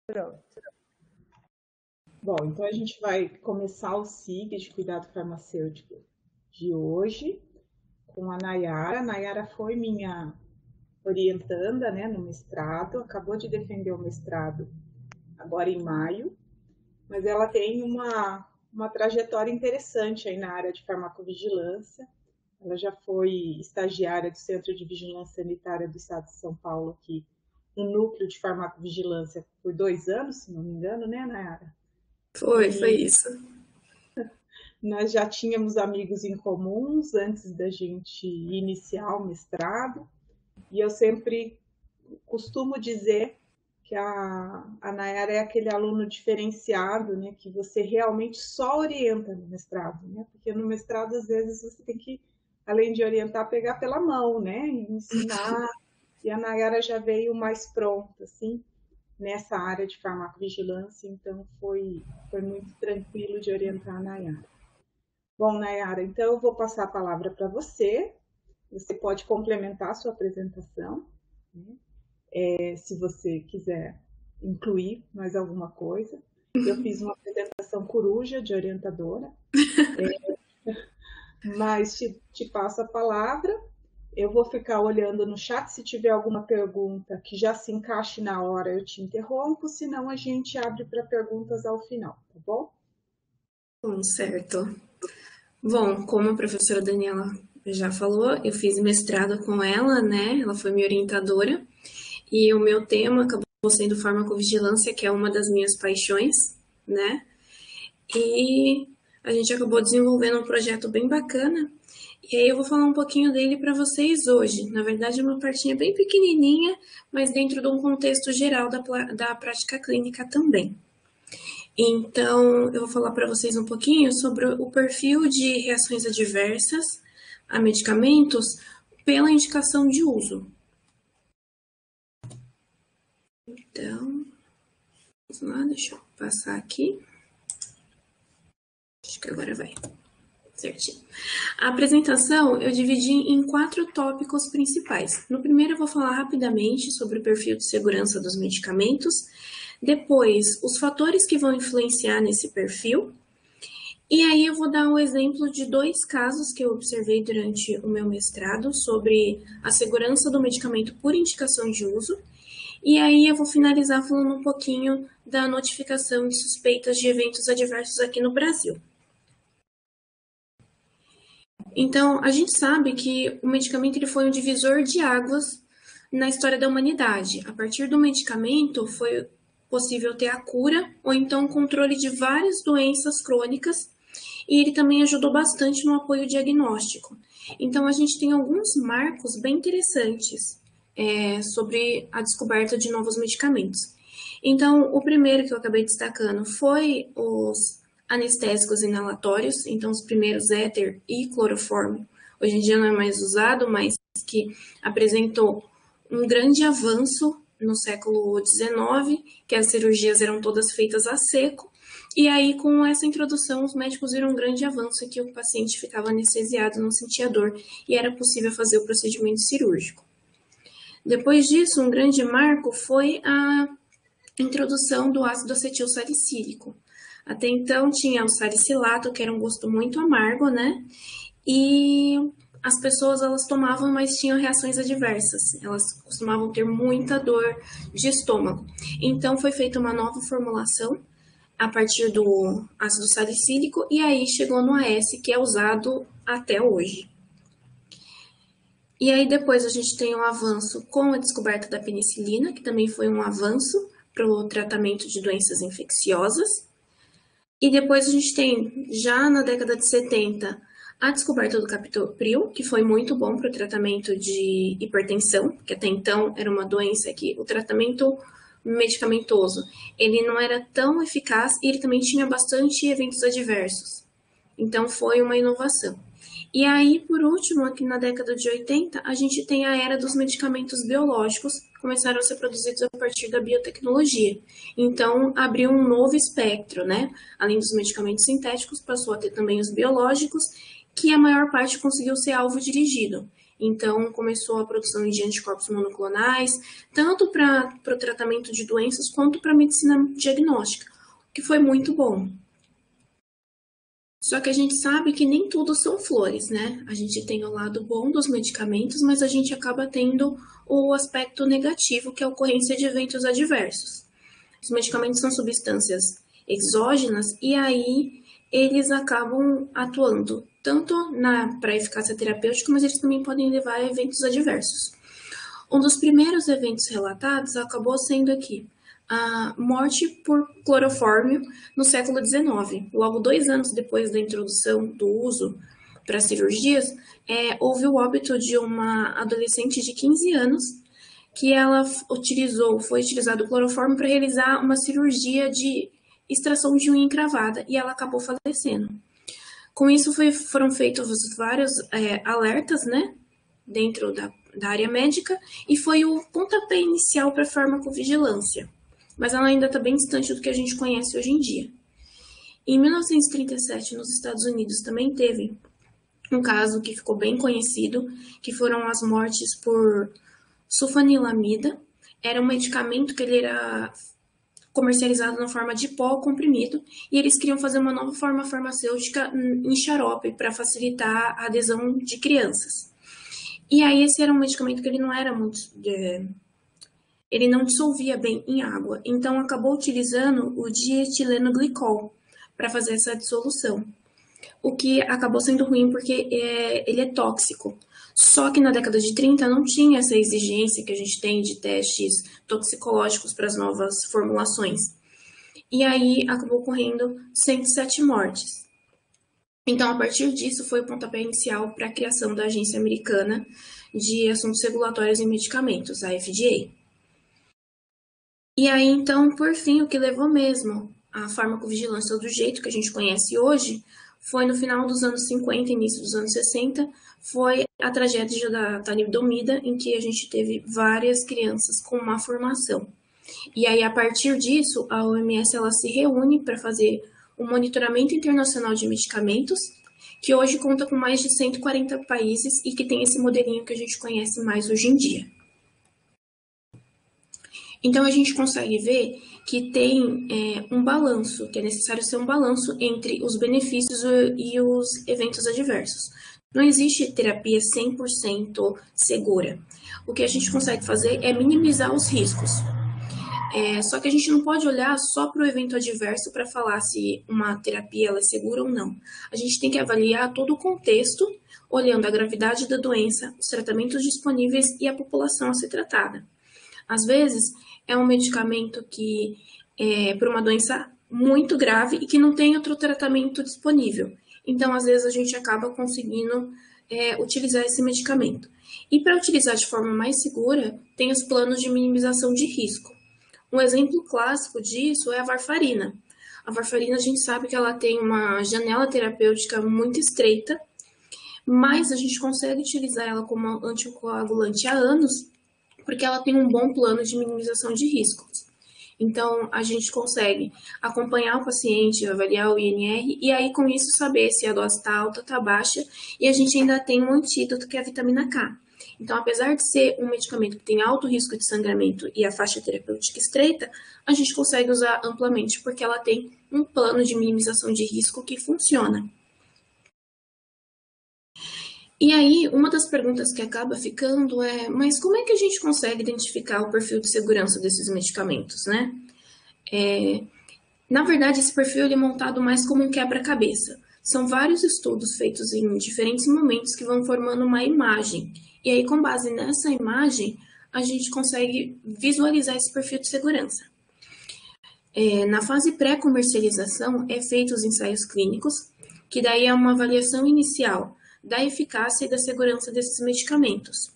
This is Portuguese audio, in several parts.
Pronto. Bom, então a gente vai começar o SIG de cuidado farmacêutico de hoje com a Nayara. A Nayara foi minha orientanda, né, no mestrado, acabou de defender o mestrado agora em maio, mas ela tem uma trajetória interessante aí na área de farmacovigilância. Ela já foi estagiária do Centro de Vigilância Sanitária do Estado de São Paulo, aqui no Núcleo de Farmacovigilância, por 2 anos, se não me engano, né, Nayara? Foi E isso. nós já tínhamos amigos em comuns antes da gente iniciar o mestrado, e eu sempre costumo dizer que a Nayara é aquele aluno diferenciado, né, que você realmente só orienta no mestrado, né, porque no mestrado, às vezes, você tem que, além de orientar, pegar pela mão, né, e ensinar, e a Nayara já veio mais pronta, assim, nessa área de farmacovigilância, então foi muito tranquilo de orientar a Nayara. Bom, Nayara, então eu vou passar a palavra para você. Você pode complementar a sua apresentação, né? Se você quiser incluir mais alguma coisa. Eu fiz uma apresentação coruja de orientadora, mas te passo a palavra. Eu vou ficar olhando no chat. Se tiver alguma pergunta que já se encaixe na hora, eu te interrompo, senão a gente abre para perguntas ao final, tá bom? Bom, certo. Bom, como a professora Daniela já falou, eu fiz mestrado com ela, né? Ela foi minha orientadora. E o meu tema acabou sendo farmacovigilância, que é uma das minhas paixões, né? E a gente acabou desenvolvendo um projeto bem bacana. E aí eu vou falar um pouquinho dele para vocês hoje. Na verdade, é uma partinha bem pequenininha, mas dentro de um contexto geral da prática clínica também. Então, eu vou falar para vocês um pouquinho sobre o perfil de reações adversas a medicamentos pela indicação de uso. Então, vamos lá, deixa eu passar aqui. Acho que agora vai. Certinho. A apresentação eu dividi em 4 tópicos principais. No primeiro, eu vou falar rapidamente sobre o perfil de segurança dos medicamentos. Depois, os fatores que vão influenciar nesse perfil. E aí eu vou dar um exemplo de 2 casos que eu observei durante o meu mestrado sobre a segurança do medicamento por indicação de uso. E aí eu vou finalizar falando um pouquinho da notificação de suspeitas de eventos adversos aqui no Brasil. Então, a gente sabe que o medicamento ele foi um divisor de águas na história da humanidade. A partir do medicamento foi possível ter a cura ou então o controle de várias doenças crônicas, e ele também ajudou bastante no apoio diagnóstico. Então, a gente tem alguns marcos bem interessantes sobre a descoberta de novos medicamentos. Então, o primeiro que eu acabei destacando foi os anestésicos inalatórios, então os primeiros éter e clorofórmio. Hoje em dia não é mais usado, mas que apresentou um grande avanço no século XIX, que as cirurgias eram todas feitas a seco, e aí com essa introdução os médicos viram um grande avanço que o paciente ficava anestesiado, não sentia dor, e era possível fazer o procedimento cirúrgico. Depois disso, um grande marco foi a introdução do ácido acetil salicílico. Até então tinha o salicilato, que era um gosto muito amargo, né? E as pessoas elas tomavam, mas tinham reações adversas. Elas costumavam ter muita dor de estômago. Então foi feita uma nova formulação a partir do ácido salicílico e aí chegou no AS, que é usado até hoje. E aí depois a gente tem um avanço com a descoberta da penicilina, que também foi um avanço para o tratamento de doenças infecciosas. E depois a gente tem, já na década de 70, a descoberta do captopril, que foi muito bom para o tratamento de hipertensão, que até então era uma doença que o tratamento medicamentoso, ele não era tão eficaz e ele também tinha bastante eventos adversos. Então foi uma inovação. E aí, por último, aqui na década de 80, a gente tem a era dos medicamentos biológicos, que começaram a ser produzidos a partir da biotecnologia. Então, abriu um novo espectro, né? Além dos medicamentos sintéticos, passou a ter também os biológicos, que a maior parte conseguiu ser alvo dirigido. Então, começou a produção de anticorpos monoclonais, tanto para o tratamento de doenças quanto para a medicina diagnóstica, o que foi muito bom. Só que a gente sabe que nem tudo são flores, né? A gente tem o lado bom dos medicamentos, mas a gente acaba tendo o aspecto negativo, que é a ocorrência de eventos adversos. Os medicamentos são substâncias exógenas e aí eles acabam atuando tanto para eficácia terapêutica, mas eles também podem levar a eventos adversos. Um dos primeiros eventos relatados acabou sendo aqui a morte por clorofórmio no século XIX. Logo 2 anos depois da introdução do uso para cirurgias, houve o óbito de uma adolescente de 15 anos que ela foi utilizado o clorofórmio para realizar uma cirurgia de extração de unha encravada e ela acabou falecendo. Com isso foram feitos vários alertas, né, dentro da área médica e foi o pontapé inicial para a farmacovigilância. Mas ela ainda está bem distante do que a gente conhece hoje em dia. Em 1937, nos Estados Unidos, também teve um caso que ficou bem conhecido, que foram as mortes por sulfanilamida. Era um medicamento que ele era comercializado na forma de pó comprimido, e eles queriam fazer uma nova forma farmacêutica em xarope para facilitar a adesão de crianças. E aí esse era um medicamento que ele não era muito... ele não dissolvia bem em água, então acabou utilizando o dietileno glicol para fazer essa dissolução, o que acabou sendo ruim porque ele é tóxico. Só que na década de 30 não tinha essa exigência que a gente tem de testes toxicológicos para as novas formulações. E aí acabou ocorrendo 107 mortes. Então, a partir disso, foi o pontapé inicial para a criação da Agência Americana de Assuntos Regulatórios em Medicamentos, a FDA. E aí, então, por fim, o que levou mesmo a farmacovigilância do jeito que a gente conhece hoje foi no final dos anos 50, início dos anos 60, foi a tragédia da talidomida, em que a gente teve várias crianças com má formação. E aí, a partir disso, a OMS ela se reúne para fazer o monitoramento internacional de medicamentos, que hoje conta com mais de 140 países e que tem esse modelinho que a gente conhece mais hoje em dia. Então, a gente consegue ver que tem um balanço, que é necessário ser um balanço entre os benefícios e os eventos adversos. Não existe terapia 100% segura. O que a gente consegue fazer é minimizar os riscos. Só que a gente não pode olhar só para o evento adverso para falar se uma terapia ela é segura ou não. A gente tem que avaliar todo o contexto, olhando a gravidade da doença, os tratamentos disponíveis e a população a ser tratada. Às vezes, é um medicamento que é para uma doença muito grave e que não tem outro tratamento disponível. Então, às vezes, a gente acaba conseguindo utilizar esse medicamento. E para utilizar de forma mais segura, tem os planos de minimização de risco. Um exemplo clássico disso é a varfarina. A varfarina, a gente sabe que ela tem uma janela terapêutica muito estreita, mas a gente consegue utilizar ela como anticoagulante há anos, porque ela tem um bom plano de minimização de riscos. Então, a gente consegue acompanhar o paciente, avaliar o INR, e aí com isso saber se a dose está alta ou está baixa, e a gente ainda tem um antídoto que é a vitamina K. Então, apesar de ser um medicamento que tem alto risco de sangramento e a faixa terapêutica estreita, a gente consegue usar amplamente, porque ela tem um plano de minimização de risco que funciona. E aí, uma das perguntas que acaba ficando é, mas como é que a gente consegue identificar o perfil de segurança desses medicamentos, né? Na verdade, esse perfil ele é montado mais como um quebra-cabeça. São vários estudos feitos em diferentes momentos que vão formando uma imagem. E aí, com base nessa imagem, a gente consegue visualizar esse perfil de segurança. Na fase pré-comercialização, é feitos os ensaios clínicos, que daí é uma avaliação inicial da eficácia e da segurança desses medicamentos.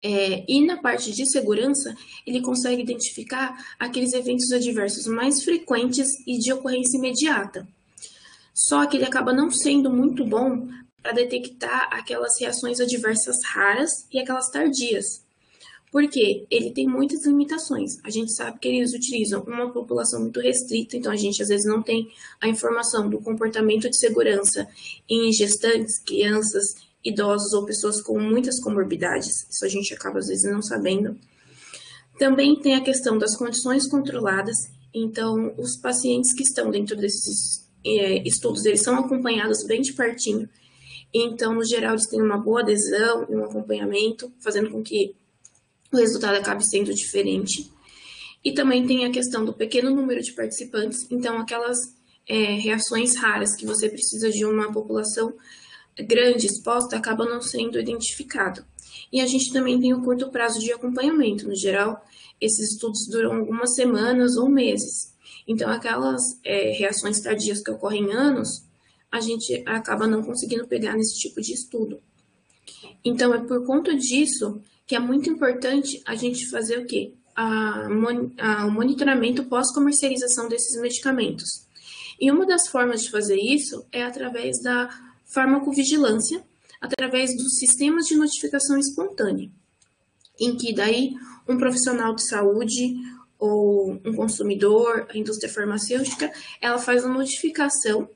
E na parte de segurança, ele consegue identificar aqueles eventos adversos mais frequentes e de ocorrência imediata. Só que ele acaba não sendo muito bom para detectar aquelas reações adversas raras e aquelas tardias. Porque ele tem muitas limitações. A gente sabe que eles utilizam uma população muito restrita, então a gente às vezes não tem a informação do comportamento de segurança em gestantes, crianças idosos ou pessoas com muitas comorbidades, isso a gente acaba às vezes não sabendo. Também tem a questão das condições controladas, então os pacientes que estão dentro desses estudos, eles são acompanhados bem de pertinho, então no geral eles têm uma boa adesão e um acompanhamento, fazendo com que o resultado acabe sendo diferente. E também tem a questão do pequeno número de participantes, então aquelas reações raras que você precisa de uma população grande exposta acaba não sendo identificado. E a gente também tem o curto prazo de acompanhamento. No geral, esses estudos duram algumas semanas ou meses. Então, aquelas reações tardias que ocorrem em anos, a gente acaba não conseguindo pegar nesse tipo de estudo. Então, é por conta disso que é muito importante a gente fazer o quê? O monitoramento pós-comercialização desses medicamentos. E uma das formas de fazer isso é através da farmacovigilância, através dos sistemas de notificação espontânea, em que daí um profissional de saúde ou um consumidor, a indústria farmacêutica, ela faz a notificação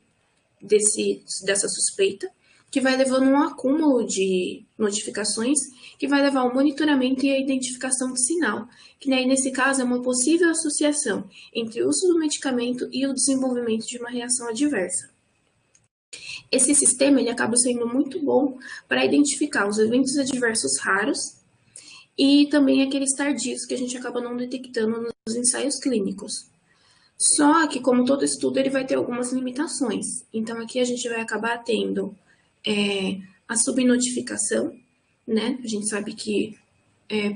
dessa suspeita, que vai levando um acúmulo de notificações, que vai levar ao monitoramento e à identificação de sinal, que daí, nesse caso, é uma possível associação entre o uso do medicamento e o desenvolvimento de uma reação adversa. Esse sistema ele acaba sendo muito bom para identificar os eventos adversos raros e também aqueles tardios que a gente acaba não detectando nos ensaios clínicos. Só que, como todo estudo, ele vai ter algumas limitações. Então, aqui a gente vai acabar tendo a subnotificação, né? A gente sabe que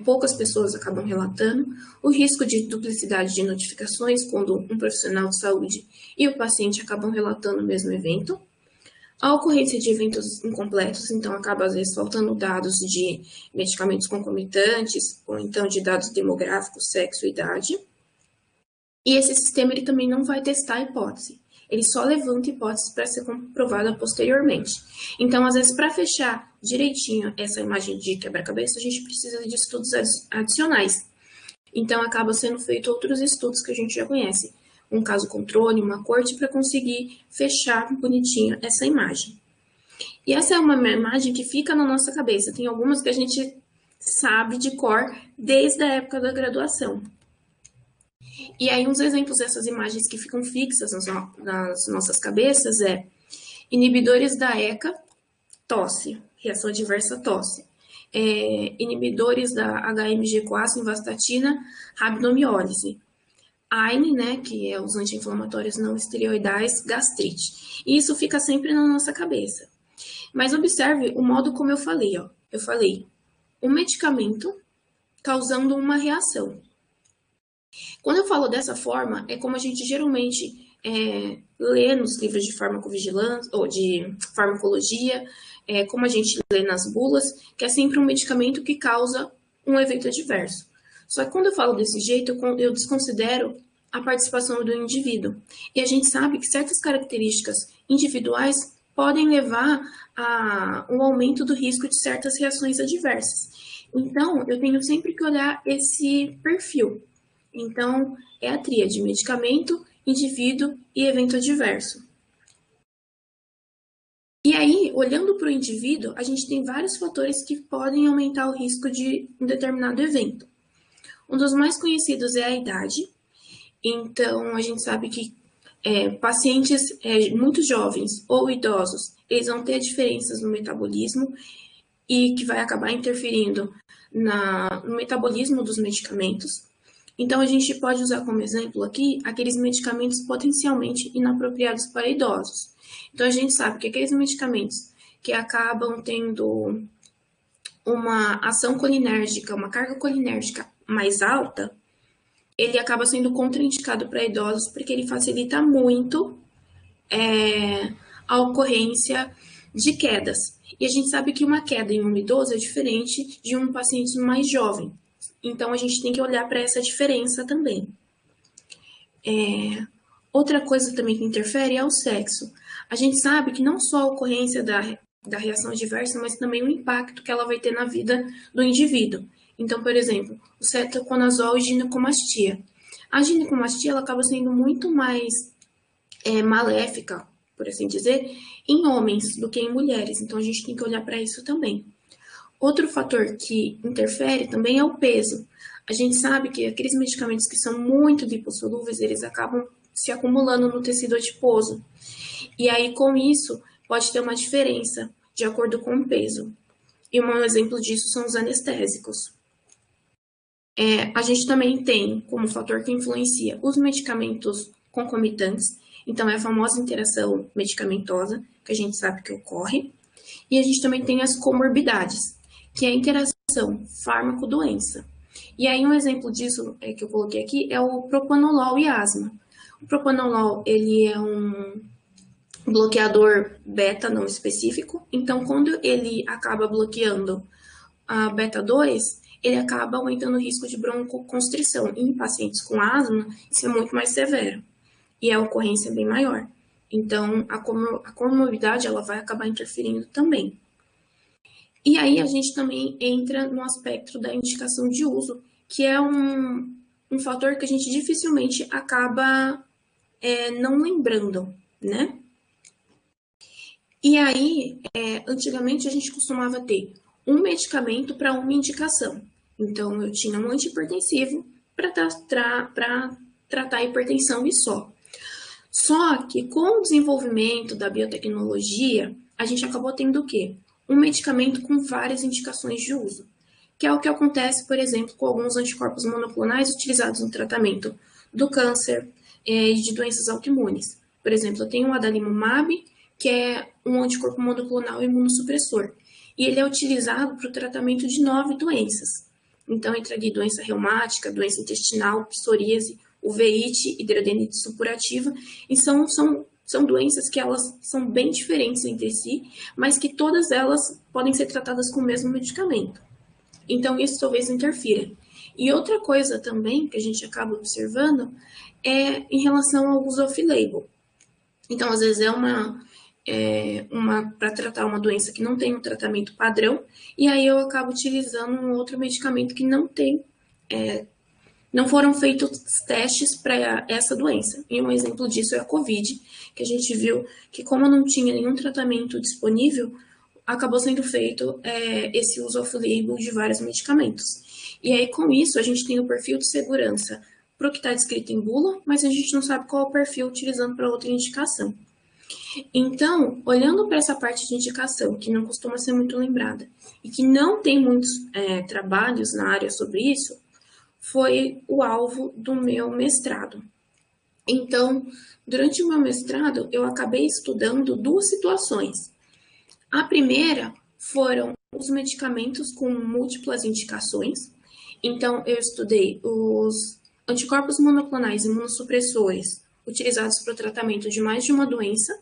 poucas pessoas acabam relatando, o risco de duplicidade de notificações, quando um profissional de saúde e o paciente acabam relatando o mesmo evento, a ocorrência de eventos incompletos, então acaba às vezes faltando dados de medicamentos concomitantes, ou então de dados demográficos, sexo e idade. E esse sistema ele também não vai testar a hipótese, ele só levanta hipóteses para ser comprovada posteriormente. Então, às vezes, para fechar direitinho essa imagem de quebra-cabeça, a gente precisa de estudos adicionais. Então, acaba sendo feito outros estudos que a gente já conhece, um caso controle, uma corte, para conseguir fechar bonitinho essa imagem. E essa é uma imagem que fica na nossa cabeça. Tem algumas que a gente sabe de cor desde a época da graduação. E aí, uns exemplos dessas imagens que ficam fixas nas nossas cabeças é inibidores da ECA, tosse, reação adversa tosse. Inibidores da HMG-CoA, simvastatina, rabdomiólise. AINE, né, que é os anti-inflamatórios não esteroidais, gastrite. E isso fica sempre na nossa cabeça. Mas observe o modo como eu falei, ó. Eu falei um medicamento causando uma reação. Quando eu falo dessa forma, é como a gente geralmente lê nos livros de farmacovigilância ou de farmacologia, como a gente lê nas bulas, que é sempre um medicamento que causa um evento adverso. Só que quando eu falo desse jeito, eu desconsidero a participação do indivíduo. E a gente sabe que certas características individuais podem levar a um aumento do risco de certas reações adversas. Então, eu tenho sempre que olhar esse perfil. Então, é a tríade: medicamento, indivíduo e evento adverso. E aí, olhando para o indivíduo, a gente tem vários fatores que podem aumentar o risco de um determinado evento. Um dos mais conhecidos é a idade. Então, a gente sabe que pacientes muito jovens ou idosos, eles vão ter diferenças no metabolismo e que vai acabar interferindo no metabolismo dos medicamentos. Então, a gente pode usar como exemplo aqui aqueles medicamentos potencialmente inapropriados para idosos. Então, a gente sabe que aqueles medicamentos que acabam tendo uma ação colinérgica, uma carga colinérgica mais alta, ele acaba sendo contraindicado para idosos porque ele facilita muito a ocorrência de quedas. E a gente sabe que uma queda em um idoso é diferente de um paciente mais jovem. Então, a gente tem que olhar para essa diferença também. Outra coisa também que interfere é o sexo. A gente sabe que não só a ocorrência da reação adversa, mas também o impacto que ela vai ter na vida do indivíduo. Então, por exemplo, o cetoconazol e ginecomastia. A ginecomastia ela acaba sendo muito mais maléfica por assim dizer, em homens do que em mulheres. Então, a gente tem que olhar para isso também. Outro fator que interfere também é o peso. A gente sabe que aqueles medicamentos que são muito lipossolúveis, eles acabam se acumulando no tecido adiposo. E aí, com isso, pode ter uma diferença de acordo com o peso. E um exemplo disso são os anestésicos. A gente também tem como fator que influencia os medicamentos concomitantes, então é a famosa interação medicamentosa, que a gente sabe que ocorre, e a gente também tem as comorbidades, que é a interação fármaco-doença. E aí um exemplo disso que eu coloquei aqui é o propanolol e asma. O propanolol, ele é um bloqueador beta não específico, então quando ele acaba bloqueando a beta 2, ele acaba aumentando o risco de broncoconstrição. E em pacientes com asma, isso é muito mais severo e a ocorrência é bem maior. Então, a comorbidade ela vai acabar interferindo também. E aí a gente também entra no aspecto da indicação de uso, que é um fator que a gente dificilmente acaba não lembrando, né? E aí, antigamente a gente costumava ter um medicamento para uma indicação. Então, eu tinha um antihipertensivo para tratar a hipertensão e só. Só que com o desenvolvimento da biotecnologia, a gente acabou tendo o quê? Um medicamento com várias indicações de uso, que é o que acontece, por exemplo, com alguns anticorpos monoclonais utilizados no tratamento do câncer e de doenças autoimunes. Por exemplo, eu tenho o adalimumab, que é um anticorpo monoclonal imunossupressor, e ele é utilizado para o tratamento de 9 doenças. Então, entra ali doença reumática, doença intestinal, psoríase, uveíte, hidradenitis supurativa, e são doenças que elas são bem diferentes entre si, mas que todas elas podem ser tratadas com o mesmo medicamento. Então, isso talvez interfira. E outra coisa também que a gente acaba observando é em relação ao uso off-label. Então, às vezes para tratar uma doença que não tem um tratamento padrão, e aí eu acabo utilizando um outro medicamento que não foram feitos testes para essa doença. E um exemplo disso é a COVID, que a gente viu que como não tinha nenhum tratamento disponível, acabou sendo feito esse uso off-label de vários medicamentos. E aí, com isso, a gente tem o perfil de segurança para o que está descrito em bula, mas a gente não sabe qual é o perfil utilizando para outra indicação. Então, olhando para essa parte de indicação, que não costuma ser muito lembrada, e que não tem muitos trabalhos na área sobre isso, foi o alvo do meu mestrado. Então, durante o meu mestrado, eu acabei estudando 2 situações. A primeira foram os medicamentos com múltiplas indicações. Então, eu estudei os anticorpos monoclonais imunossupressores utilizados para o tratamento de mais de uma doença.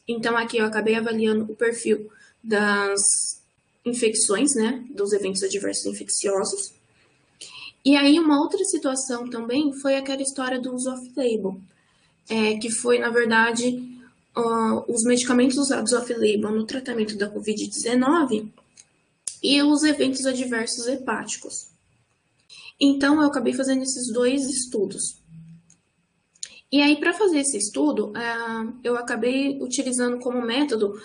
Então, aqui eu acabei avaliando o perfil das infecções, né, dos eventos adversos infecciosos. E aí, uma outra situação também foi aquela história do uso off-label, que foi, na verdade, os medicamentos usados off-label no tratamento da Covid-19 e os eventos adversos hepáticos. Então, eu acabei fazendo esses 2 estudos. E aí, para fazer esse estudo, eu acabei utilizando como método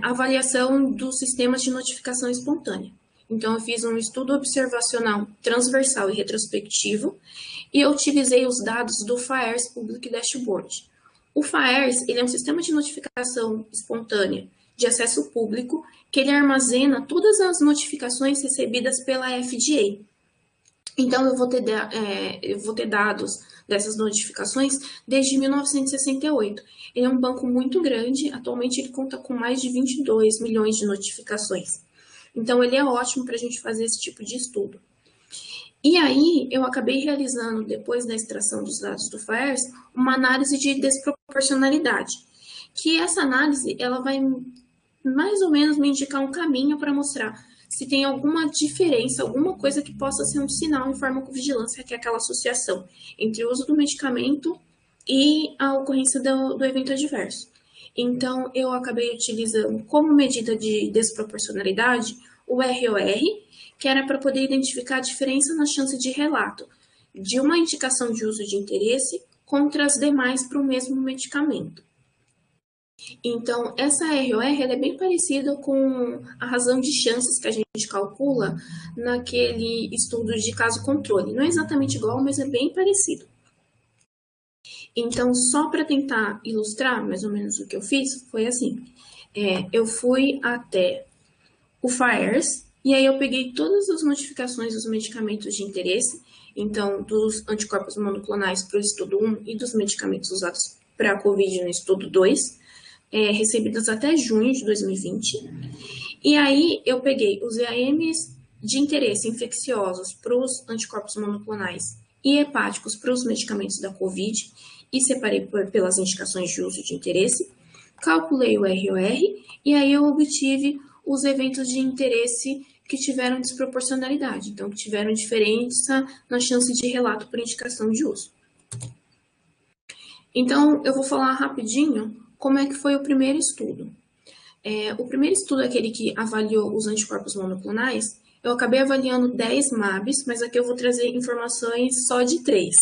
a avaliação dos sistemas de notificação espontânea. Então, eu fiz um estudo observacional transversal e retrospectivo e eu utilizei os dados do FAERS Public Dashboard. O FAERS ele é um sistema de notificação espontânea de acesso público que ele armazena todas as notificações recebidas pela FDA. Então, eu vou ter dados dessas notificações desde 1968. Ele é um banco muito grande, atualmente ele conta com mais de 22 milhões de notificações. Então, ele é ótimo para a gente fazer esse tipo de estudo. E aí, eu acabei realizando, depois da extração dos dados do FAERS, uma análise de desproporcionalidade, que essa análise ela vai mais ou menos me indicar um caminho para mostrar se tem alguma diferença, alguma coisa que possa ser um sinal em farmacovigilância, que é aquela associação entre o uso do medicamento e a ocorrência do evento adverso. Então, eu acabei utilizando como medida de desproporcionalidade o ROR, que era para poder identificar a diferença na chance de relato de uma indicação de uso de interesse contra as demais para o mesmo medicamento. Então, essa ROR ela é bem parecida com a razão de chances que a gente calcula naquele estudo de caso controle. Não é exatamente igual, mas é bem parecido. Então, só para tentar ilustrar mais ou menos o que eu fiz, foi assim. Eu fui até o FAERS, e aí eu peguei todas as notificações dos medicamentos de interesse, então, dos anticorpos monoclonais para o estudo 1 e dos medicamentos usados para a COVID no estudo 2, recebidas até junho de 2020. E aí eu peguei os EAMs de interesse infecciosos para os anticorpos monoclonais e hepáticos para os medicamentos da COVID e separei pelas indicações de uso de interesse, calculei o ROR e aí eu obtive os eventos de interesse que tiveram desproporcionalidade, então que tiveram diferença na chance de relato por indicação de uso. Então, eu vou falar rapidinho como é que foi o primeiro estudo. O primeiro estudo, aquele que avaliou os anticorpos monoclonais, eu acabei avaliando 10 MABs, mas aqui eu vou trazer informações só de 3.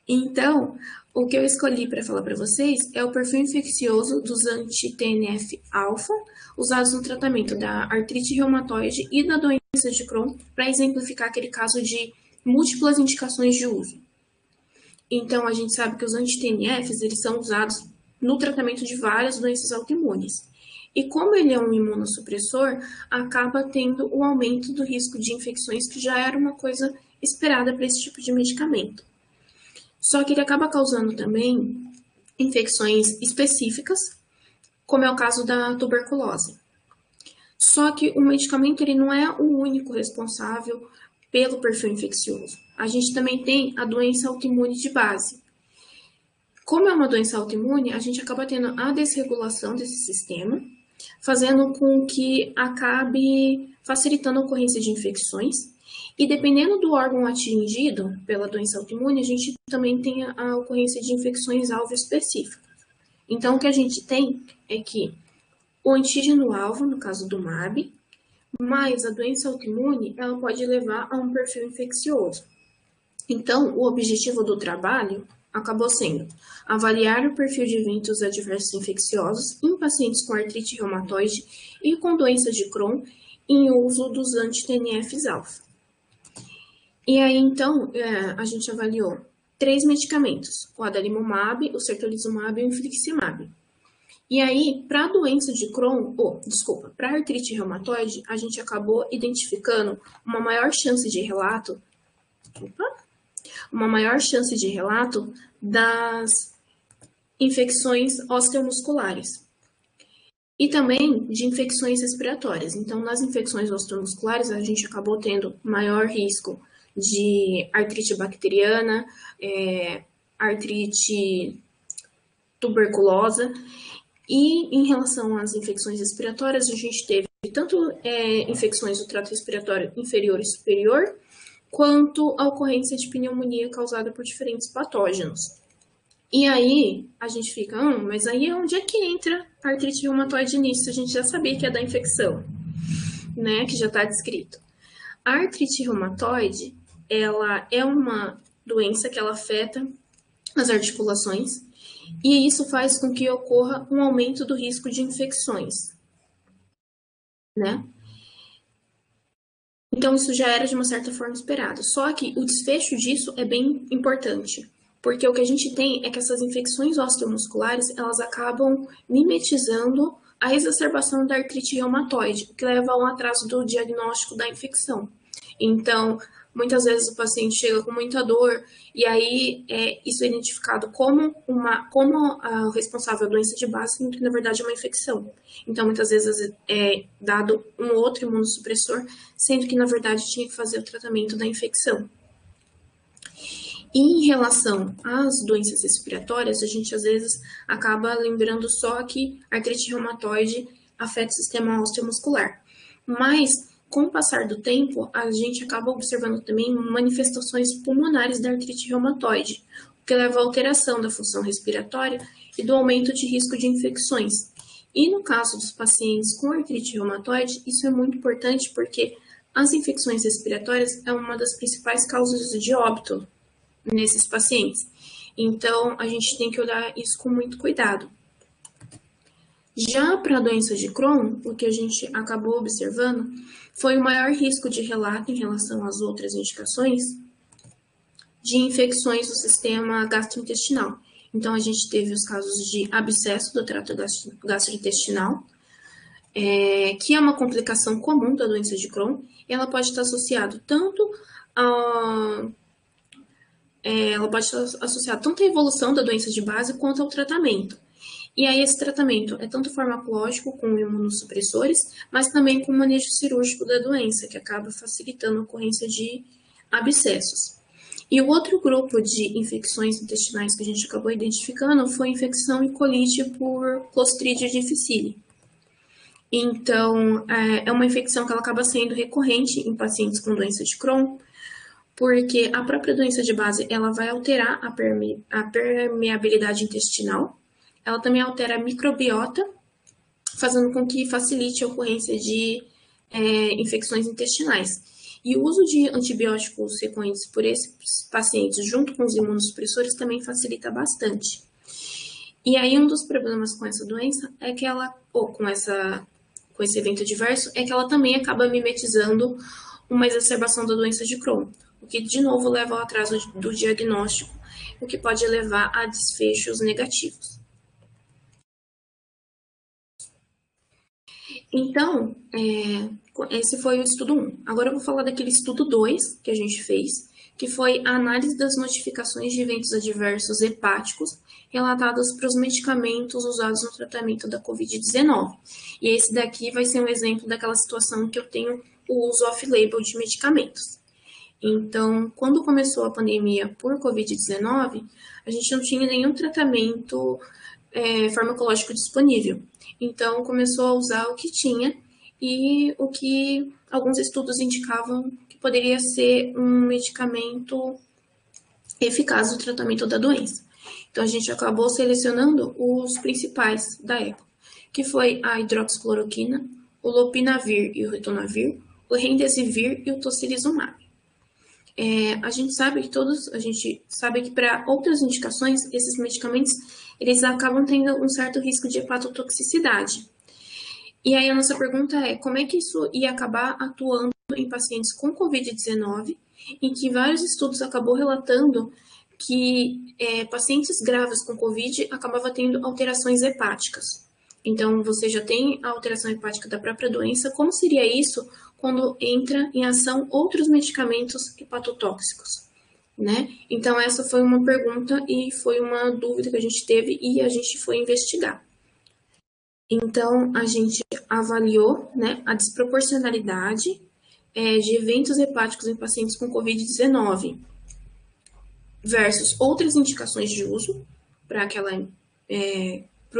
Então, o que eu escolhi para falar para vocês é o perfil infeccioso dos anti-TNF-alfa, usados no tratamento da artrite reumatoide e da doença de Crohn, para exemplificar aquele caso de múltiplas indicações de uso. Então, a gente sabe que os anti-TNFs, eles são usados no tratamento de várias doenças autoimunes. E como ele é um imunossupressor, acaba tendo o aumento do risco de infecções, que já era uma coisa esperada para esse tipo de medicamento. Só que ele acaba causando também infecções específicas, como é o caso da tuberculose. Só que o medicamento ele não é o único responsável pelo perfil infeccioso. A gente também tem a doença autoimune de base. Como é uma doença autoimune, a gente acaba tendo a desregulação desse sistema, fazendo com que acabe facilitando a ocorrência de infecções. E dependendo do órgão atingido pela doença autoimune, a gente também tem a ocorrência de infecções-alvo específicas. Então, o que a gente tem é que o antígeno-alvo, no caso do MAB, mas a doença autoimune, ela pode levar a um perfil infeccioso. Então, o objetivo do trabalho acabou sendo avaliar o perfil de eventos adversos infecciosos em pacientes com artrite reumatoide e com doença de Crohn em uso dos anti-TNFs-alfa. E aí, então, a gente avaliou 3 medicamentos, o adalimumab, o certolizumab e o infliximab. E aí, para a doença de Crohn, para a artrite reumatoide, a gente acabou identificando uma maior chance de relato das infecções osteomusculares e também de infecções respiratórias. Então, nas infecções osteomusculares, a gente acabou tendo maior risco de artrite bacteriana, artrite tuberculosa, e em relação às infecções respiratórias, a gente teve tanto infecções do trato respiratório inferior e superior, quanto a ocorrência de pneumonia causada por diferentes patógenos. E aí, a gente fica, mas aí é onde é que entra a artrite reumatoide nisso? A gente já sabia que é da infecção, né, que já está descrito. A artrite reumatoide, ela é uma doença que ela afeta as articulações, e isso faz com que ocorra um aumento do risco de infecções, né? Então, isso já era de uma certa forma esperado. Só que o desfecho disso é bem importante, porque o que a gente tem é que essas infecções osteomusculares, elas acabam mimetizando a exacerbação da artrite reumatoide, o que leva a um atraso do diagnóstico da infecção. Então, muitas vezes o paciente chega com muita dor e aí isso é identificado como o responsável da doença de base, sendo que na verdade é uma infecção. Então, muitas vezes é dado um outro imunossupressor, sendo que na verdade tinha que fazer o tratamento da infecção. E em relação às doenças respiratórias, a gente às vezes acaba lembrando só que a artrite reumatoide afeta o sistema osteomuscular. Mas com o passar do tempo, a gente acaba observando também manifestações pulmonares da artrite reumatoide, o que leva à alteração da função respiratória e do aumento de risco de infecções. E no caso dos pacientes com artrite reumatoide, isso é muito importante porque as infecções respiratórias é uma das principais causas de óbito nesses pacientes. Então, a gente tem que olhar isso com muito cuidado. Já para a doença de Crohn, o que a gente acabou observando foi o maior risco de relato em relação às outras indicações de infecções do sistema gastrointestinal. Então, a gente teve os casos de abscesso do trato gastrointestinal, que é uma complicação comum da doença de Crohn. Ela pode estar associada tanto à evolução da doença de base quanto ao tratamento. E aí esse tratamento é tanto farmacológico com imunossupressores, mas também com manejo cirúrgico da doença, que acaba facilitando a ocorrência de abscessos. E o outro grupo de infecções intestinais que a gente acabou identificando foi infecção e colite por Clostridium difficile. Então, é uma infecção que ela acaba sendo recorrente em pacientes com doença de Crohn, porque a própria doença de base ela vai alterar a permeabilidade intestinal, ela também altera a microbiota, fazendo com que facilite a ocorrência de infecções intestinais. E o uso de antibióticos frequentes por esses pacientes, junto com os imunossupressores, também facilita bastante. E aí, um dos problemas com essa doença é que ela, ou com esse evento adverso, é que ela também acaba mimetizando uma exacerbação da doença de Crohn, o que, de novo, leva ao atraso do diagnóstico, o que pode levar a desfechos negativos. Então, esse foi o estudo 1. Agora eu vou falar daquele estudo 2 que a gente fez, que foi a análise das notificações de eventos adversos hepáticos relatados para os medicamentos usados no tratamento da Covid-19. E esse daqui vai ser um exemplo daquela situação que eu tenho o uso off-label de medicamentos. Então, quando começou a pandemia por Covid-19, a gente não tinha nenhum tratamento farmacológico disponível. Então, começou a usar o que tinha e o que alguns estudos indicavam que poderia ser um medicamento eficaz no tratamento da doença. Então, a gente acabou selecionando os principais da época, que foi a hidroxicloroquina, o lopinavir e o ritonavir, o remdesivir e o tocilizumab. A gente sabe que para outras indicações, esses medicamentos eles acabam tendo um certo risco de hepatotoxicidade. E aí a nossa pergunta é, como é que isso ia acabar atuando em pacientes com Covid-19, em que vários estudos acabou relatando que pacientes graves com Covid acabavam tendo alterações hepáticas. Então, você já tem a alteração hepática da própria doença, como seria isso quando entra em ação outros medicamentos hepatotóxicos, né? Então, essa foi uma pergunta e foi uma dúvida que a gente teve e a gente foi investigar. Então, a gente avaliou, né, a desproporcionalidade de eventos hepáticos em pacientes com Covid-19 versus outras indicações de uso para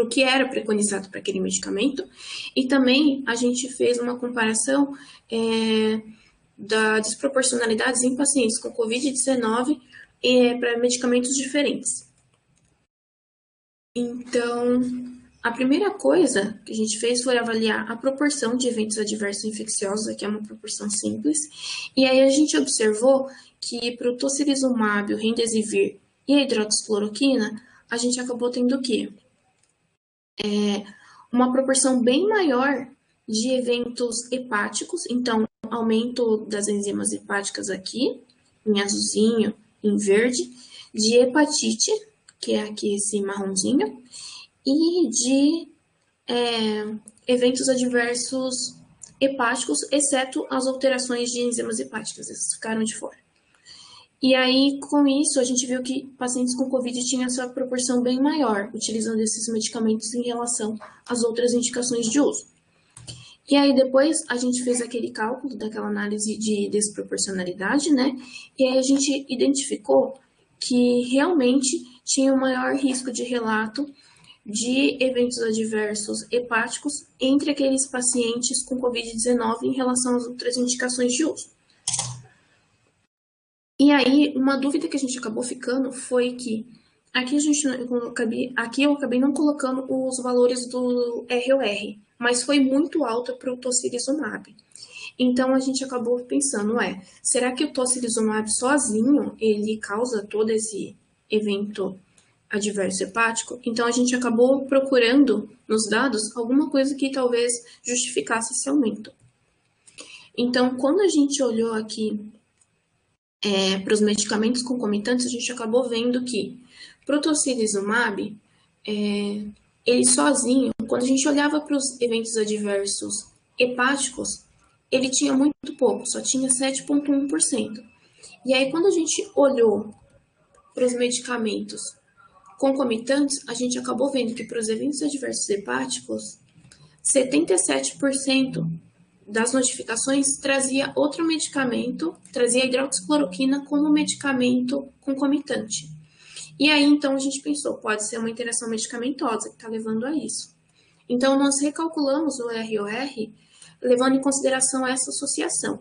o que era preconizado para aquele medicamento, e também a gente fez uma comparação das desproporcionalidades em pacientes com Covid-19 para medicamentos diferentes. Então, a primeira coisa que a gente fez foi avaliar a proporção de eventos adversos infecciosos, aqui é uma proporção simples, e aí a gente observou que para o tocilizumab, o remdesivir e a hidroxicloroquina, a gente acabou tendo o quê? Uma proporção bem maior de eventos hepáticos, então aumento das enzimas hepáticas aqui, em azulzinho, em verde, de hepatite, que é aqui esse marronzinho, e de eventos adversos hepáticos, exceto as alterações de enzimas hepáticas, essas ficaram de fora. E aí, com isso, a gente viu que pacientes com Covid tinham essa proporção bem maior, utilizando esses medicamentos em relação às outras indicações de uso. E aí, depois, a gente fez aquele cálculo daquela análise de desproporcionalidade, né? E aí, a gente identificou que realmente tinha um maior risco de relato de eventos adversos hepáticos entre aqueles pacientes com Covid-19 em relação às outras indicações de uso. E aí, uma dúvida que a gente acabou ficando foi que aqui eu acabei não colocando os valores do ROR, mas foi muito alta para o tocilizumab. Então, a gente acabou pensando, será que o tocilizumab sozinho, ele causa todo esse evento adverso hepático, então a gente acabou procurando nos dados alguma coisa que talvez justificasse esse aumento. Então, quando a gente olhou aqui para os medicamentos concomitantes, a gente acabou vendo que para o tocilizumab, ele sozinho, quando a gente olhava para os eventos adversos hepáticos, ele tinha muito pouco, só tinha 7,1%. E aí, quando a gente olhou para os medicamentos concomitantes, a gente acabou vendo que para os eventos adversos hepáticos, 77% das notificações trazia outro medicamento, trazia hidroxicloroquina como medicamento concomitante. E aí, então, a gente pensou, pode ser uma interação medicamentosa que está levando a isso. Então, nós recalculamos o ROR, levando em consideração essa associação.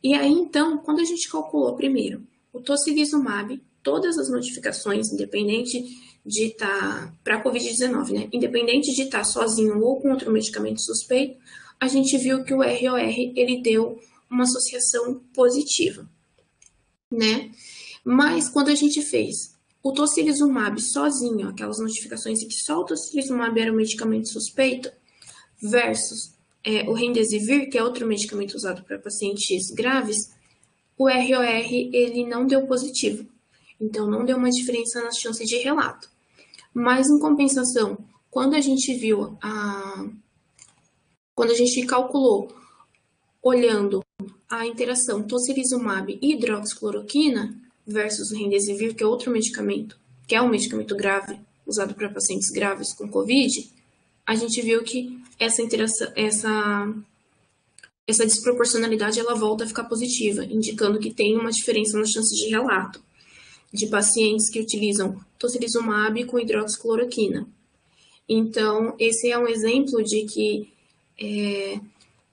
E aí, então, quando a gente calculou primeiro o tocilizumab, todas as notificações, independente de estar para a Covid-19, né? Independente de estar sozinho ou com outro medicamento suspeito, a gente viu que o ROR, ele deu uma associação positiva, né? Mas quando a gente fez o tocilizumab sozinho, aquelas notificações em que só o tocilizumab era um medicamento suspeito, versus o remdesivir, que é outro medicamento usado para pacientes graves, o ROR, ele não deu positivo. Então, não deu uma diferença na chance de relato. Mas, em compensação, quando a gente viu quando a gente calculou, olhando a interação tocilizumab e hidroxicloroquina versus o remdesivir, que é outro medicamento, que é um medicamento grave, usado para pacientes graves com Covid, a gente viu que essa interação, essa desproporcionalidade, ela volta a ficar positiva, indicando que tem uma diferença nas chances de relato de pacientes que utilizam tocilizumab com hidroxicloroquina. Então, esse é um exemplo de que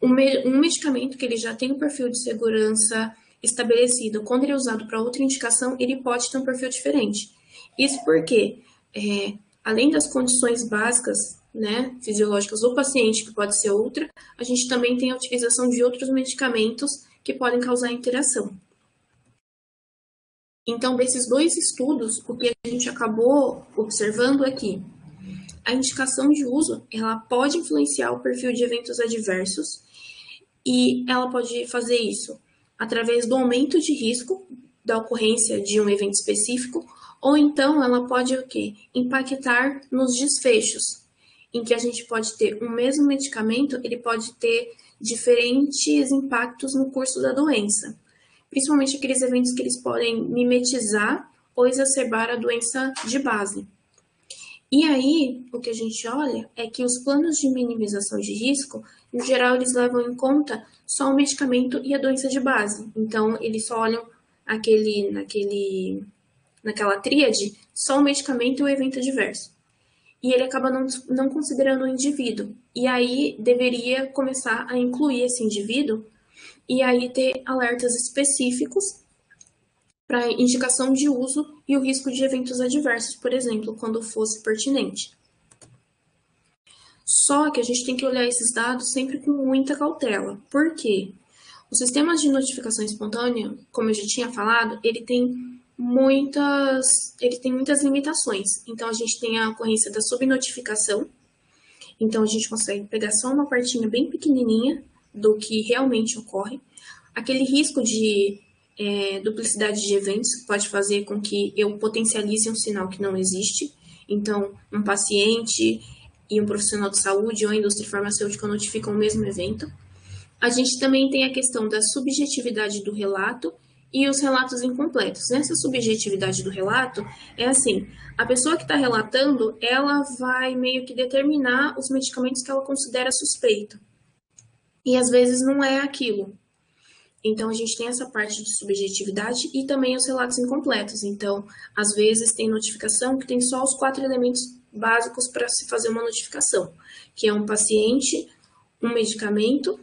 um medicamento que ele já tem um perfil de segurança estabelecido, quando ele é usado para outra indicação, ele pode ter um perfil diferente. Isso porque, além das condições básicas, né, fisiológicas do paciente, que pode ser outra, a gente também tem a utilização de outros medicamentos que podem causar interação. Então, desses dois estudos, o que a gente acabou observando é que a indicação de uso, ela pode influenciar o perfil de eventos adversos e ela pode fazer isso através do aumento de risco da ocorrência de um evento específico, ou então ela pode o quê? Impactar nos desfechos, em que a gente pode ter um mesmo medicamento, ele pode ter diferentes impactos no curso da doença, principalmente aqueles eventos que eles podem mimetizar ou exacerbar a doença de base. E aí, o que a gente olha é que os planos de minimização de risco, no geral, eles levam em conta só o medicamento e a doença de base. Então, eles só olham naquela tríade, só o medicamento e o evento adverso. E ele acaba não considerando o indivíduo. E aí, deveria começar a incluir esse indivíduo e aí ter alertas específicos para indicação de uso e o risco de eventos adversos, por exemplo, quando fosse pertinente. Só que a gente tem que olhar esses dados sempre com muita cautela. Por quê? O sistema de notificação espontânea, como eu já tinha falado, ele tem muitas limitações. Então, a gente tem a ocorrência da subnotificação. Então, a gente consegue pegar só uma partinha bem pequenininha do que realmente ocorre. Aquele risco de duplicidade de eventos que pode fazer com que eu potencialize um sinal que não existe. Então, um paciente e um profissional de saúde ou a indústria farmacêutica notificam o mesmo evento. A gente também tem a questão da subjetividade do relato e os relatos incompletos. Nessa subjetividade do relato, é assim, a pessoa que está relatando, ela vai meio que determinar os medicamentos que ela considera suspeito. E às vezes não é aquilo. Então, a gente tem essa parte de subjetividade e também os relatos incompletos. Então, às vezes tem notificação que tem só os 4 elementos básicos para se fazer uma notificação, que é um paciente, um medicamento,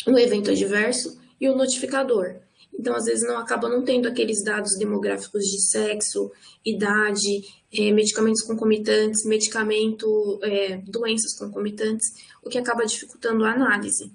um evento adverso e o notificador. Então, às vezes, acaba não tendo aqueles dados demográficos de sexo, idade, medicamentos concomitantes, doenças concomitantes, o que acaba dificultando a análise.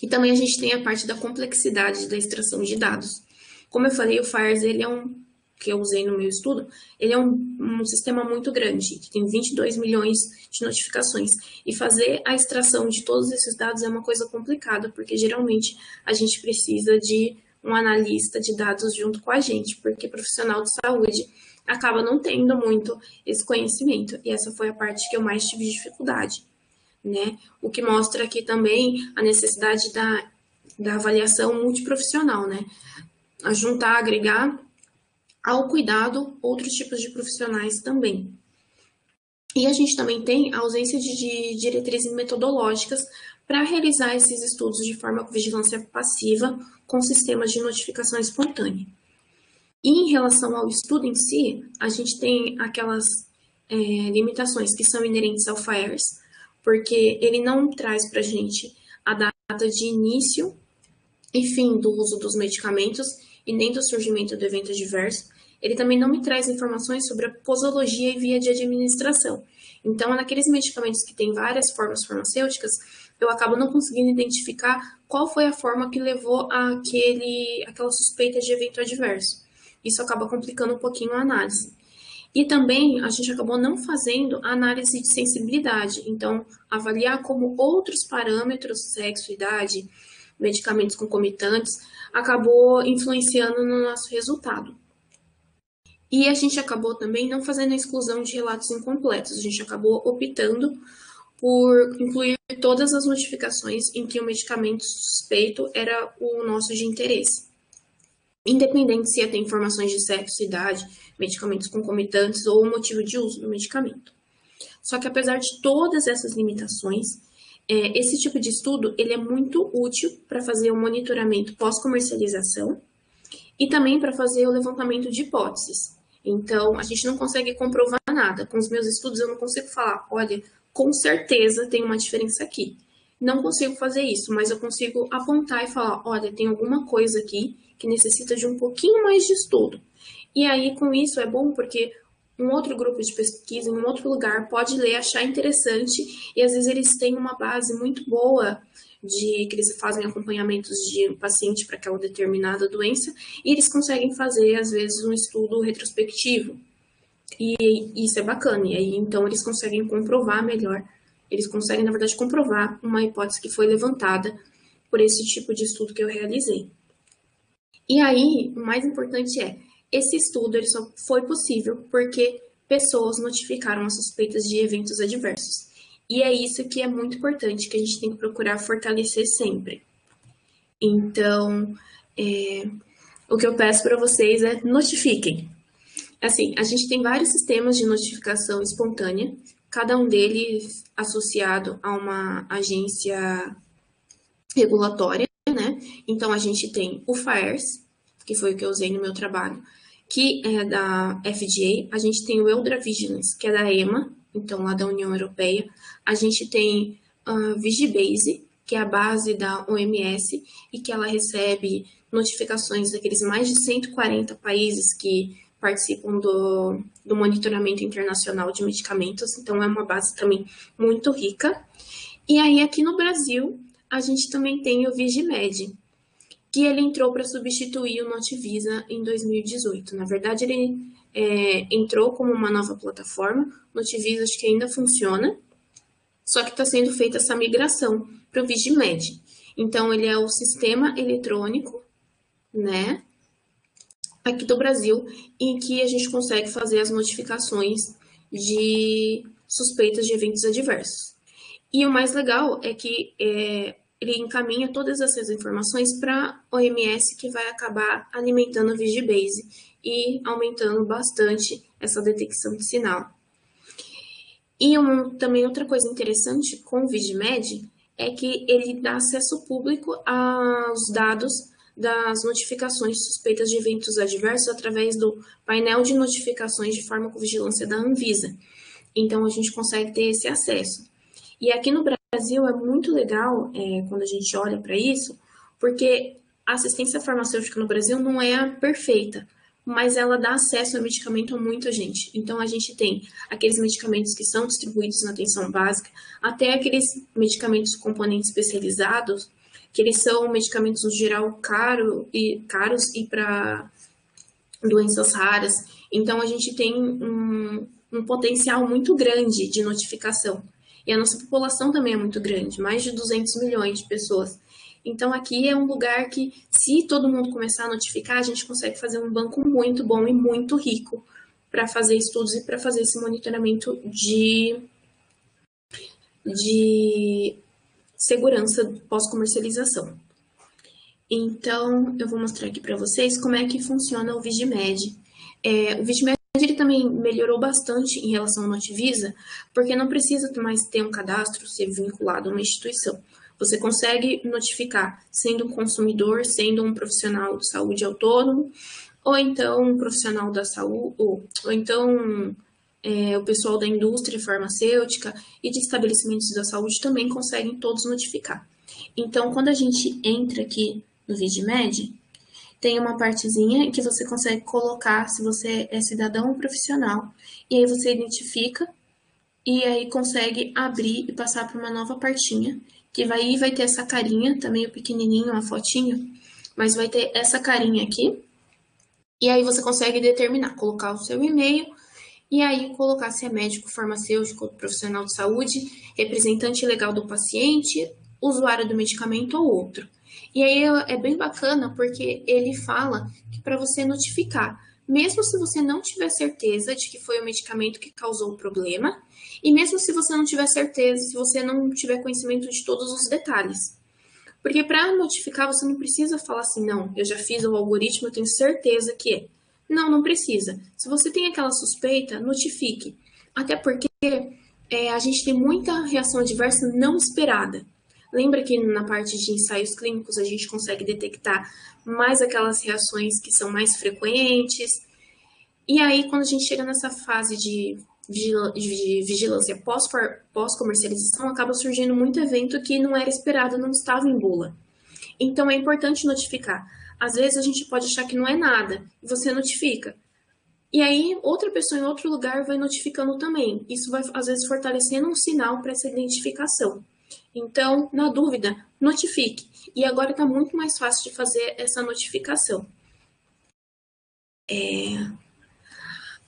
E também a gente tem a parte da complexidade da extração de dados. Como eu falei, o FAERS ele é um que eu usei no meu estudo, ele é um sistema muito grande, que tem 22 milhões de notificações. E fazer a extração de todos esses dados é uma coisa complicada, porque geralmente a gente precisa de um analista de dados junto com a gente, porque profissional de saúde acaba não tendo muito esse conhecimento. E essa foi a parte que eu mais tive dificuldade, né? O que mostra aqui também a necessidade da avaliação multiprofissional, né? A juntar, agregar ao cuidado outros tipos de profissionais também. E a gente também tem a ausência de diretrizes metodológicas para realizar esses estudos de farmacovigilância passiva com sistemas de notificação espontânea. E em relação ao estudo em si, a gente tem aquelas limitações que são inerentes ao FAERS, porque ele não traz para a gente a data de início e fim do uso dos medicamentos e nem do surgimento do evento adverso. Ele também não me traz informações sobre a posologia e via de administração. Então, naqueles medicamentos que têm várias formas farmacêuticas, eu acabo não conseguindo identificar qual foi a forma que levou àquela suspeita de evento adverso. Isso acaba complicando um pouquinho a análise. E também a gente acabou não fazendo a análise de sensibilidade. Então, avaliar como outros parâmetros, sexo, idade, medicamentos concomitantes, acabou influenciando no nosso resultado. E a gente acabou também não fazendo a exclusão de relatos incompletos. A gente acabou optando por incluir todas as notificações em que o medicamento suspeito era o nosso de interesse. Independente se ia ter informações de sexo, idade, medicamentos concomitantes ou o motivo de uso do medicamento. Só que apesar de todas essas limitações, esse tipo de estudo ele é muito útil para fazer o monitoramento pós-comercialização e também para fazer o levantamento de hipóteses. Então, a gente não consegue comprovar nada. Com os meus estudos, eu não consigo falar, olha, com certeza tem uma diferença aqui. Não consigo fazer isso, mas eu consigo apontar e falar, olha, tem alguma coisa aqui que necessita de um pouquinho mais de estudo. E aí, com isso, é bom porque um outro grupo de pesquisa, em um outro lugar, pode ler, achar interessante, e às vezes eles têm uma base muito boa que eles fazem acompanhamentos de paciente para aquela determinada doença, e eles conseguem fazer, às vezes, um estudo retrospectivo. E isso é bacana, e aí, então, eles conseguem comprovar melhor, eles conseguem, na verdade, comprovar uma hipótese que foi levantada por esse tipo de estudo que eu realizei. E aí, o mais importante esse estudo ele só foi possível porque pessoas notificaram as suspeitas de eventos adversos. E é isso que é muito importante, que a gente tem que procurar fortalecer sempre. Então, o que eu peço para vocês é notifiquem. Assim, a gente tem vários sistemas de notificação espontânea, cada um deles associado a uma agência regulatória, né? Então, a gente tem o FAERS, que foi o que eu usei no meu trabalho, que é da FDA. A gente tem o EudraVigilance, que é da EMA, então lá da União Europeia. A gente tem a Vigibase, que é a base da OMS, e que ela recebe notificações daqueles mais de 140 países que participam do monitoramento internacional de medicamentos, então é uma base também muito rica. E aí, aqui no Brasil, a gente também tem o Vigimed, que ele entrou para substituir o Notivisa em 2018. Na verdade, ele entrou como uma nova plataforma, o Notivisa acho que ainda funciona, só que está sendo feita essa migração para o Vigimed. Então, ele é o sistema eletrônico, né, aqui do Brasil, em que a gente consegue fazer as notificações de suspeitas de eventos adversos. E o mais legal é que ele encaminha todas essas informações para a OMS, que vai acabar alimentando a Vigibase e aumentando bastante essa detecção de sinal. E também outra coisa interessante com o Vigimed é que ele dá acesso público aos dados das notificações suspeitas de eventos adversos através do painel de notificações de farmacovigilância da Anvisa. Então, a gente consegue ter esse acesso. E aqui no Brasil é muito legal quando a gente olha para isso, porque a assistência farmacêutica no Brasil não é a perfeita, mas ela dá acesso a medicamento a muita gente. Então, a gente tem aqueles medicamentos que são distribuídos na atenção básica, até aqueles medicamentos componentes especializados, que eles são medicamentos, no geral, caros e para doenças raras. Então, a gente tem um potencial muito grande de notificação. E a nossa população também é muito grande, mais de 200 milhões de pessoas. Então, aqui é um lugar que, se todo mundo começar a notificar, a gente consegue fazer um banco muito bom e muito rico para fazer estudos e para fazer esse monitoramento de segurança pós-comercialização. Então, eu vou mostrar aqui para vocês como é que funciona o Vigimed. O Vigimed ele também melhorou bastante em relação ao Notivisa, porque não precisa mais ter um cadastro, ser vinculado a uma instituição. Você consegue notificar sendo um consumidor, sendo um profissional de saúde autônomo, ou então um profissional da saúde, ou então o pessoal da indústria farmacêutica e de estabelecimentos da saúde também conseguem todos notificar. Então, quando a gente entra aqui no Vigimed, tem uma partezinha que você consegue colocar se você é cidadão ou profissional. E aí você identifica e aí consegue abrir e passar para uma nova partinha, que vai ter essa carinha, tá meio pequenininho, uma fotinho, mas vai ter essa carinha aqui. E aí você consegue determinar, colocar o seu e-mail e aí colocar se é médico, farmacêutico, profissional de saúde, representante legal do paciente, usuário do medicamento ou outro. E aí é bem bacana porque ele fala que para você notificar, mesmo se você não tiver certeza de que foi o medicamento que causou o problema, e mesmo se você não tiver certeza, se você não tiver conhecimento de todos os detalhes. Porque para notificar você não precisa falar assim, não, eu já fiz o algoritmo, eu tenho certeza que é. Não, não precisa. Se você tem aquela suspeita, notifique. Até porque a gente tem muita reação adversa não esperada. Lembra que na parte de ensaios clínicos a gente consegue detectar mais aquelas reações que são mais frequentes. E aí, quando a gente chega nessa fase de vigilância pós-comercialização, acaba surgindo muito evento que não era esperado, não estava em bula. Então, é importante notificar. Às vezes, a gente pode achar que não é nada, e você notifica. E aí, outra pessoa em outro lugar vai notificando também. Isso vai, às vezes, fortalecendo um sinal para essa identificação. Então, na dúvida, notifique. E agora está muito mais fácil de fazer essa notificação.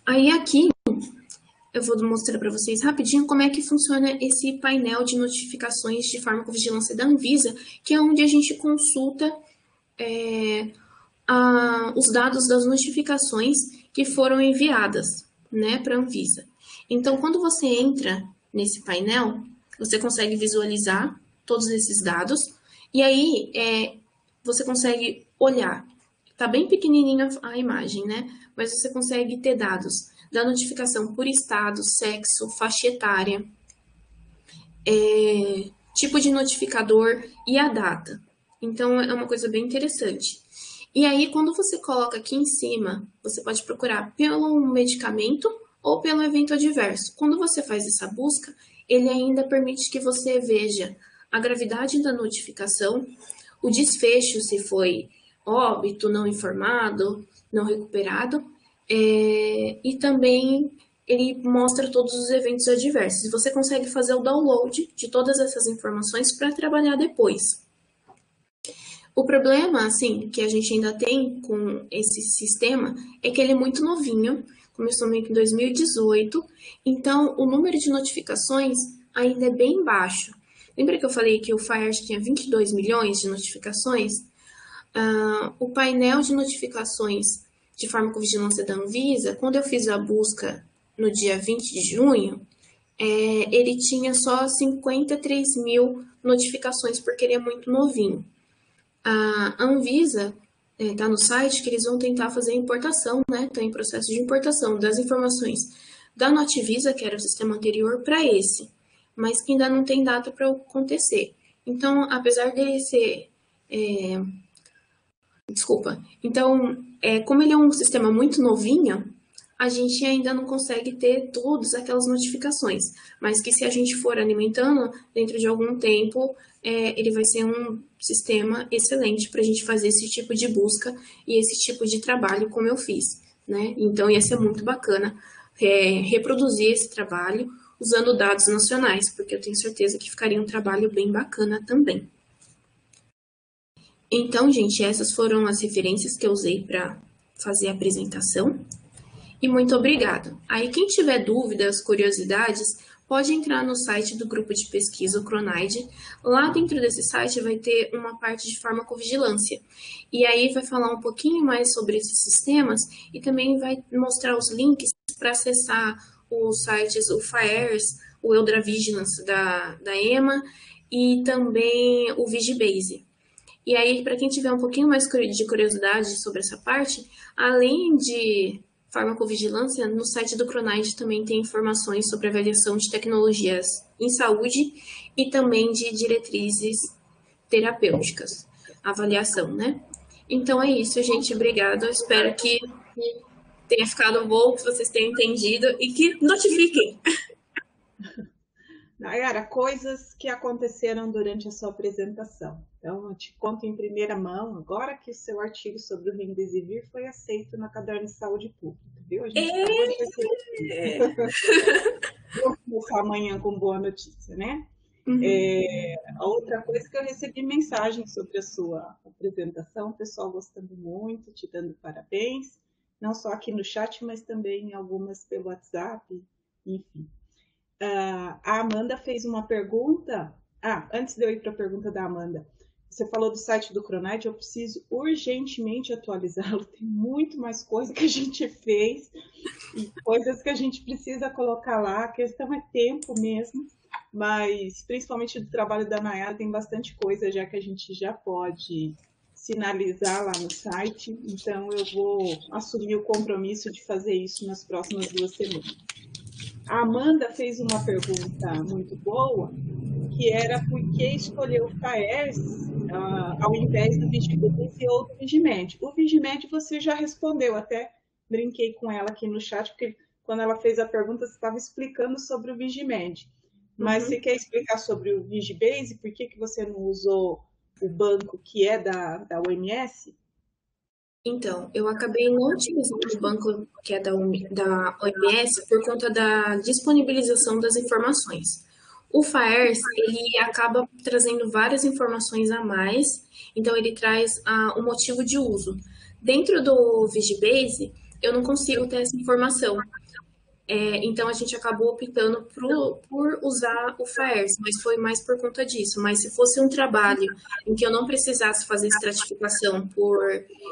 Aí, aqui, eu vou mostrar para vocês rapidinho como é que funciona esse painel de notificações de farmacovigilância da Anvisa, que é onde a gente consulta os dados das notificações que foram enviadas, né, para a Anvisa. Então, quando você entra nesse painel, você consegue visualizar todos esses dados e aí você consegue olhar. Tá bem pequenininha a imagem, né? Mas você consegue ter dados da notificação por estado, sexo, faixa etária, tipo de notificador e a data. Então, é uma coisa bem interessante. E aí, quando você coloca aqui em cima, você pode procurar pelo medicamento ou pelo evento adverso. Quando você faz essa busca, ele ainda permite que você veja a gravidade da notificação, o desfecho, se foi óbito, não informado, não recuperado, e também ele mostra todos os eventos adversos. Você consegue fazer o download de todas essas informações para trabalhar depois. O problema, assim, que a gente ainda tem com esse sistema é que ele é muito novinho, começou meio que em 2018, então o número de notificações ainda é bem baixo. Lembra que eu falei que o FAIR tinha 22 milhões de notificações? O painel de notificações de farmacovigilância da Anvisa, quando eu fiz a busca no dia 20 de junho, ele tinha só 53 mil notificações, porque ele é muito novinho. A Anvisa está no site que eles vão tentar fazer a importação, né? Está em processo de importação das informações da Notivisa, que era o sistema anterior, para esse, mas que ainda não tem data para acontecer. Então, apesar dele ser... Então, como ele é um sistema muito novinho, a gente ainda não consegue ter todas aquelas notificações, mas que se a gente for alimentando, dentro de algum tempo, ele vai ser um sistema excelente para a gente fazer esse tipo de busca e esse tipo de trabalho como eu fiz, né? Então, ia ser muito bacana reproduzir esse trabalho usando dados nacionais, porque eu tenho certeza que ficaria um trabalho bem bacana também. Então, gente, essas foram as referências que eu usei para fazer a apresentação. E muito obrigado. Aí, quem tiver dúvidas, curiosidades, pode entrar no site do grupo de pesquisa, o Cronaide. Lá dentro desse site vai ter uma parte de farmacovigilância. E aí vai falar um pouquinho mais sobre esses sistemas e também vai mostrar os links para acessar os sites, o FAERS, o EudraVigilance da EMA e também o Vigibase. E aí, para quem tiver um pouquinho mais de curiosidade sobre essa parte, além de farmacovigilância, no site do Cronaide também tem informações sobre avaliação de tecnologias em saúde e também de diretrizes terapêuticas. Avaliação, né? Então é isso, gente. Obrigada. Eu espero que tenha ficado bom, que vocês tenham entendido e que notifiquem. Nayara, coisas que aconteceram durante a sua apresentação. Então, eu te conto em primeira mão, agora que o seu artigo sobre o Remdesivir foi aceito na Caderno de Saúde Pública, viu? A gente acabou de receber. Vou começar amanhã com boa notícia, né? A outra coisa que eu recebi mensagem sobre a sua apresentação, o pessoal gostando muito, te dando parabéns, não só aqui no chat, mas também algumas pelo WhatsApp, enfim. A Amanda fez uma pergunta. Antes de eu ir para a pergunta da Amanda, você falou do site do Cronaide, eu preciso urgentemente atualizá-lo. Tem muito mais coisa que a gente fez e coisas que a gente precisa colocar lá. A questão é tempo mesmo, mas principalmente do trabalho da Nayara tem bastante coisa já que a gente já pode sinalizar lá no site. Então eu vou assumir o compromisso de fazer isso nas próximas 2 semanas. A Amanda fez uma pergunta muito boa, que era por que escolher o FAERS ao invés do Vigibase ou do Vigimed. O Vigimed você já respondeu, até brinquei com ela aqui no chat, porque quando ela fez a pergunta, você estava explicando sobre o Vigimed. Mas você quer explicar sobre o Vigibase? Por que você não usou o banco que é da OMS? Então, eu acabei não utilizando o banco que é da OMS por conta da disponibilização das informações. O FAERS, ele acaba trazendo várias informações a mais, então ele traz o motivo de uso. Dentro do Vigibase, eu não consigo ter essa informação. Então a gente acabou optando por usar o FAERS, mas foi mais por conta disso. Mas se fosse um trabalho em que eu não precisasse fazer estratificação por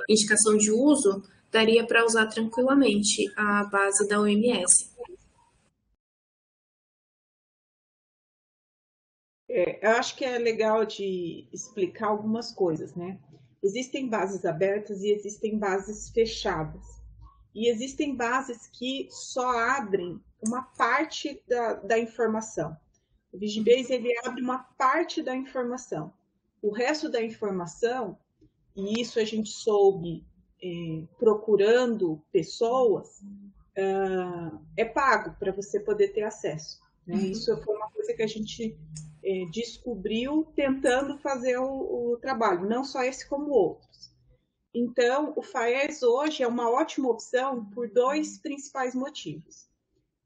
indicação de uso, daria para usar tranquilamente a base da OMS. Eu acho que é legal de explicar algumas coisas, né? Existem bases abertas e existem bases fechadas. E existem bases que só abrem uma parte da informação. O Vigibase, ele abre uma parte da informação. O resto da informação, e isso a gente soube procurando pessoas, é pago para você poder ter acesso. Né? Isso foi uma coisa que a gente descobriu tentando fazer o trabalho, não só esse como outros. Então, o FAERS hoje é uma ótima opção por 2 principais motivos.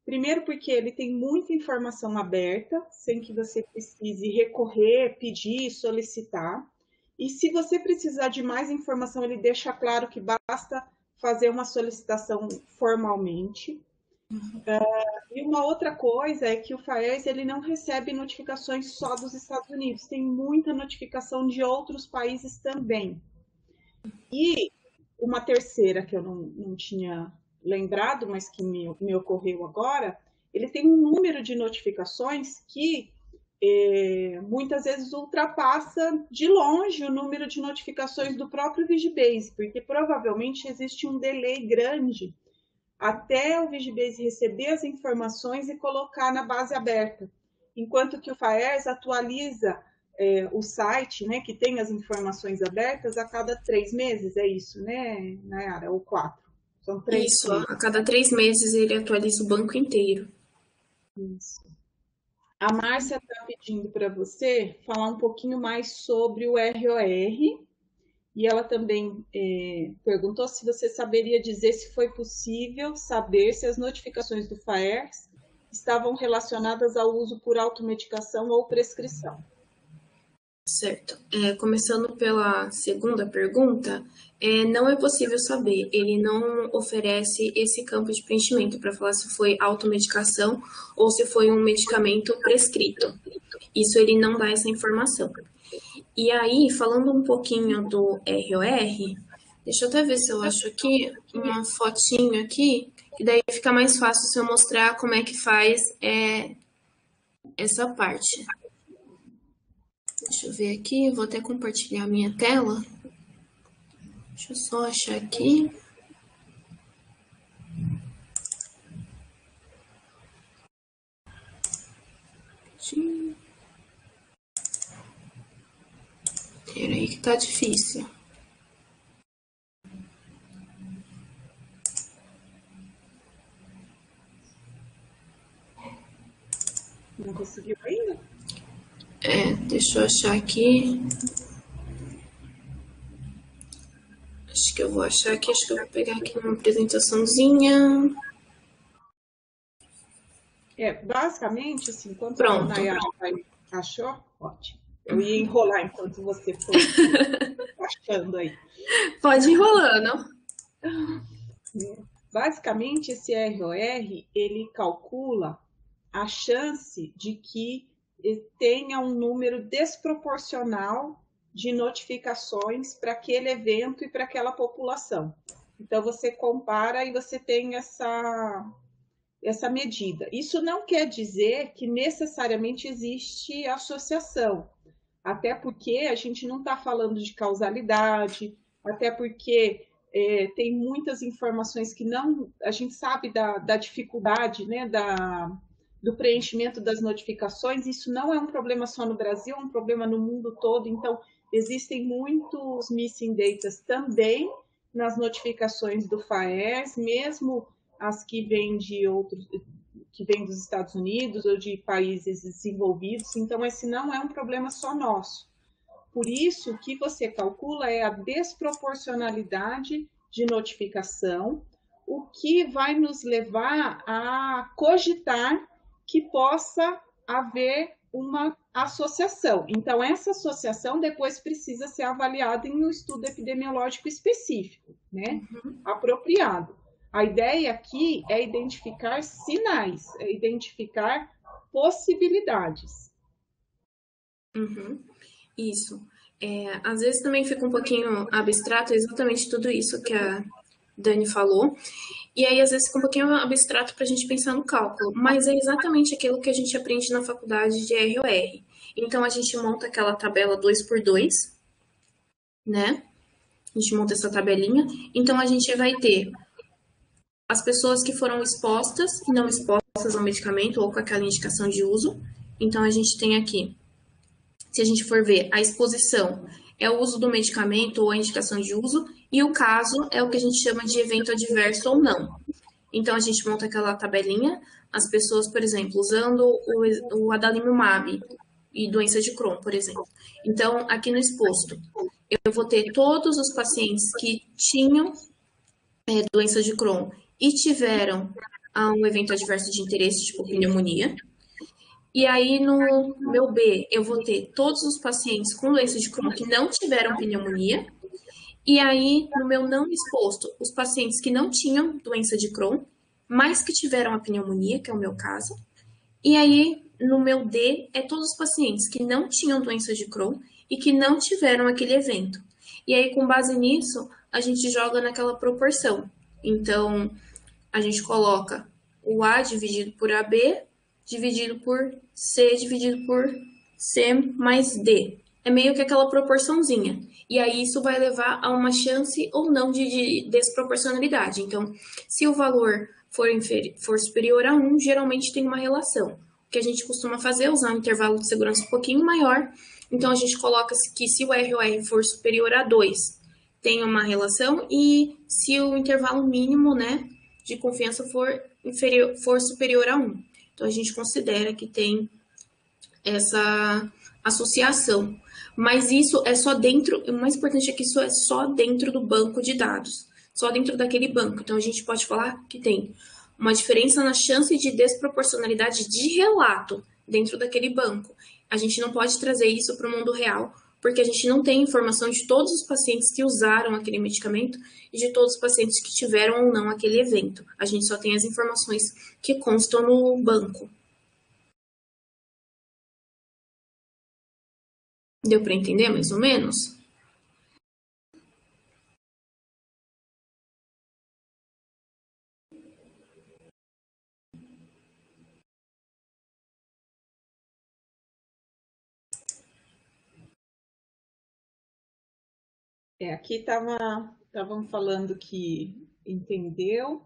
Primeiro, porque ele tem muita informação aberta, sem que você precise recorrer, pedir, solicitar. E se você precisar de mais informação, ele deixa claro que basta fazer uma solicitação formalmente. E uma outra coisa é que o FAERS ele não recebe notificações só dos Estados Unidos, tem muita notificação de outros países também. E uma terceira que eu não tinha lembrado, mas que me ocorreu agora, ele tem um número de notificações que muitas vezes ultrapassa de longe o número de notificações do próprio Vigibase, porque provavelmente existe um delay grande até o Vigibase receber as informações e colocar na base aberta, enquanto que o FAERS atualiza o site, né, que tem as informações abertas a cada 3 meses, é isso, né, Nayara? Ou 4? São 3 Isso, meses. a cada 3 meses ele atualiza o banco inteiro. Isso. A Márcia está pedindo para você falar um pouquinho mais sobre o ROR, e ela também perguntou se você saberia dizer se foi possível saber se as notificações do FAERS estavam relacionadas ao uso por automedicação ou prescrição. Certo. Começando pela segunda pergunta, não é possível saber. Ele não oferece esse campo de preenchimento para falar se foi automedicação ou se foi um medicamento prescrito. Isso ele não dá essa informação. E aí, falando um pouquinho do ROR, deixa eu até ver se eu acho aqui uma fotinho aqui, que daí fica mais fácil se eu mostrar como é que faz essa parte. Deixa eu ver aqui, vou até compartilhar a minha tela. Deixa eu só achar aqui. Peraí que tá difícil. Não conseguiu ainda? Deixa eu achar aqui. Acho que eu vou achar aqui, acho que eu vou pegar aqui uma apresentaçãozinha. Basicamente, assim, enquanto Pronto. a Nayara achou, ótimo. Eu ia enrolar enquanto você foi achando aí. Pode ir enrolando. Basicamente, esse ROR, ele calcula a chance de que tenha um número desproporcional de notificações para aquele evento e para aquela população. Então, você compara e você tem essa medida. Isso não quer dizer que necessariamente existe associação, até porque a gente não está falando de causalidade, até porque tem muitas informações que não... A gente sabe da dificuldade, né, do preenchimento das notificações. Isso não é um problema só no Brasil, é um problema no mundo todo. Então, existem muitos missing datas também nas notificações do FAERS, mesmo as que vêm de outros, que vêm dos Estados Unidos ou de países desenvolvidos. Então, esse não é um problema só nosso. Por isso, o que você calcula é a desproporcionalidade de notificação, o que vai nos levar a cogitar que possa haver uma associação. Então, essa associação depois precisa ser avaliada em um estudo epidemiológico específico, né? Apropriado. A ideia aqui é identificar sinais, é identificar possibilidades. Isso. Às vezes também fica um pouquinho abstrato exatamente tudo isso que a Dani falou. E aí, às vezes, fica um pouquinho abstrato para a gente pensar no cálculo. Mas é exatamente aquilo que a gente aprende na faculdade de ROR. Então, a gente monta aquela tabela 2x2, né? A gente monta essa tabelinha. Então, a gente vai ter as pessoas que foram expostas e não expostas ao medicamento ou com aquela indicação de uso. Então, a gente tem aqui, se a gente for ver, a exposição é o uso do medicamento ou a indicação de uso, e o caso é o que a gente chama de evento adverso ou não. Então, a gente monta aquela tabelinha, as pessoas, por exemplo, usando o adalimumab e doença de Crohn, por exemplo. Então, aqui no exposto, eu vou ter todos os pacientes que tinham doença de Crohn e tiveram um evento adverso de interesse, tipo pneumonia. E aí, no meu B, eu vou ter todos os pacientes com doença de Crohn que não tiveram pneumonia. E aí, no meu não exposto, os pacientes que não tinham doença de Crohn, mas que tiveram a pneumonia, que é o meu caso. E aí, no meu D, é todos os pacientes que não tinham doença de Crohn e que não tiveram aquele evento. E aí, com base nisso, a gente joga naquela proporção. Então, a gente coloca o A dividido por AB, dividido por C, dividido por C mais D. É meio que aquela proporçãozinha. E aí isso vai levar a uma chance ou não de desproporcionalidade. Então, se o valor for superior a 1, geralmente tem uma relação. O que a gente costuma fazer é usar um intervalo de segurança um pouquinho maior. Então, a gente coloca que se o ROR for superior a 2, tem uma relação. E se o intervalo mínimo, né, de confiança for superior a 1. Então, a gente considera que tem essa associação. Mas isso é só dentro, o mais importante é que isso é só dentro do banco de dados, só dentro daquele banco. Então, a gente pode falar que tem uma diferença na chance de desproporcionalidade de relato dentro daquele banco. A gente não pode trazer isso para o mundo real, porque a gente não tem informação de todos os pacientes que usaram aquele medicamento e de todos os pacientes que tiveram ou não aquele evento. A gente só tem as informações que constam no banco. Deu para entender mais ou menos? Aqui estavam falando que entendeu.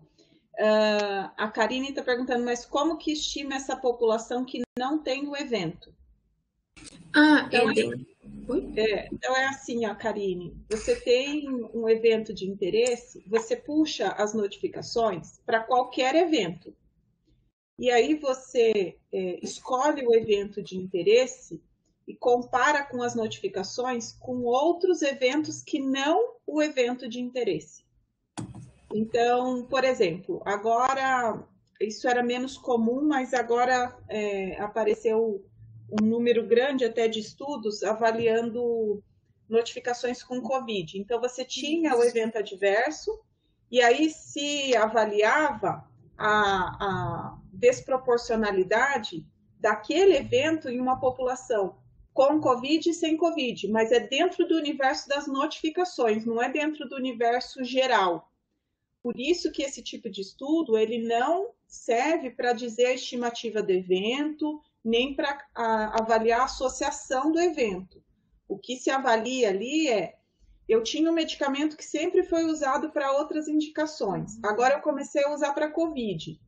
A Karine está perguntando, mas como que estima essa população que não tem o evento? Então, então é assim, ó, Karine, você tem um evento de interesse, você puxa as notificações para qualquer evento. E aí você escolhe o evento de interesse e compara com as notificações com outros eventos que não o evento de interesse. Então, por exemplo, agora isso era menos comum, mas agora apareceu um número grande até de estudos avaliando notificações com Covid. Então, você tinha o evento adverso e aí se avaliava a desproporcionalidade daquele evento em uma população com Covid e sem Covid, mas é dentro do universo das notificações, não é dentro do universo geral. Por isso que esse tipo de estudo ele não serve para dizer a estimativa do evento, nem para avaliar a associação do evento. O que se avalia ali eu tinha um medicamento que sempre foi usado para outras indicações. Agora eu comecei a usar para COVID.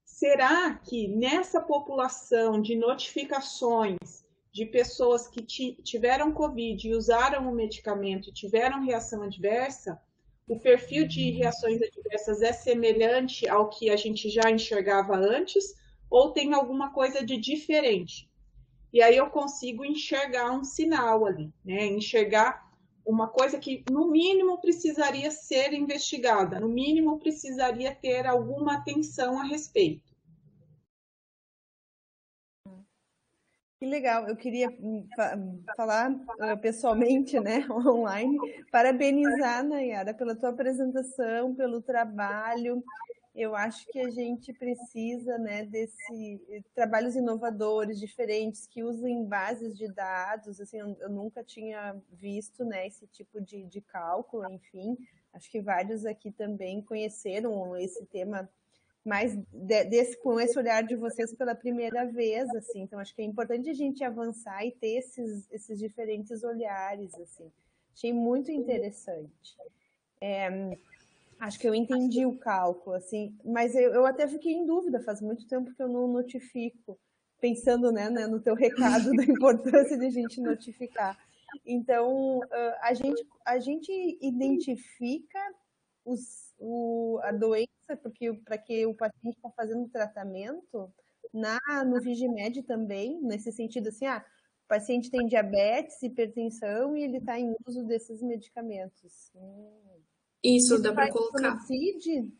Será que nessa população de notificações de pessoas que tiveram COVID e usaram o medicamento e tiveram reação adversa, o perfil de reações adversas é semelhante ao que a gente já enxergava antes ou tem alguma coisa de diferente? E aí eu consigo enxergar um sinal ali, né? Enxergar uma coisa que, no mínimo, precisaria ser investigada, no mínimo, precisaria ter alguma atenção a respeito. Que legal, eu queria falar pessoalmente, né, online, parabenizar, Nayara, pela tua apresentação, pelo trabalho. Eu acho que a gente precisa, né, desse trabalhos inovadores, diferentes, que usem bases de dados. Assim, eu nunca tinha visto, né, esse tipo de cálculo, enfim. Acho que vários aqui também conheceram esse tema mais com esse olhar de vocês pela primeira vez, assim. Então, acho que é importante a gente avançar e ter esses diferentes olhares, assim. Achei muito interessante. Acho que eu entendi o cálculo, assim, mas eu até fiquei em dúvida, faz muito tempo que eu não notifico, pensando, né, no teu recado da importância de a gente notificar. Então, a gente identifica a doença porque para que o paciente está fazendo o tratamento no Vigimed também, nesse sentido assim, o paciente tem diabetes, hipertensão e ele está em uso desses medicamentos. Isso dá para colocar. No CID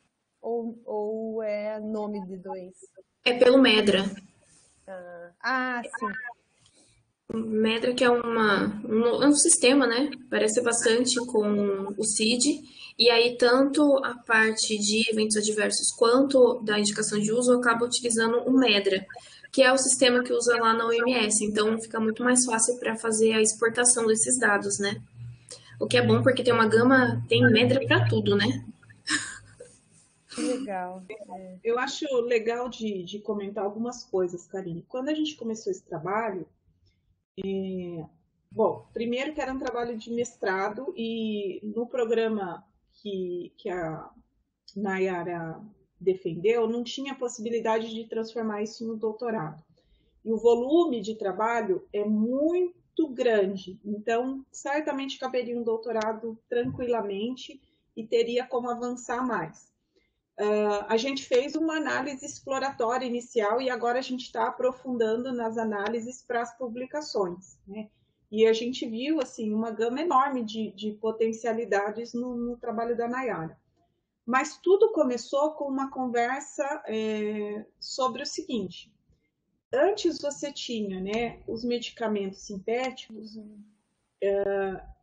ou é nome de doença? É pelo Medra. Sim. Medra, que é um sistema, né? Parece bastante com o CID. E aí, tanto a parte de eventos adversos quanto da indicação de uso acaba utilizando o Medra, que é o sistema que usa lá na OMS. Então, fica muito mais fácil para fazer a exportação desses dados, né? O que é bom porque tem uma gama, tem Medra para tudo, né? Que legal. Eu acho legal de comentar algumas coisas, Karine. Quando a gente começou esse trabalho, bom, primeiro que era um trabalho de mestrado e no programa que a Nayara defendeu, não tinha possibilidade de transformar isso em um doutorado. E o volume de trabalho é muito grande, então certamente caberia um doutorado tranquilamente e teria como avançar mais. A gente fez uma análise exploratória inicial e agora a gente está aprofundando nas análises para as publicações, né? E a gente viu assim uma gama enorme de potencialidades no trabalho da Nayara. Mas tudo começou com uma conversa sobre o seguinte: antes você tinha, né, os medicamentos sintéticos,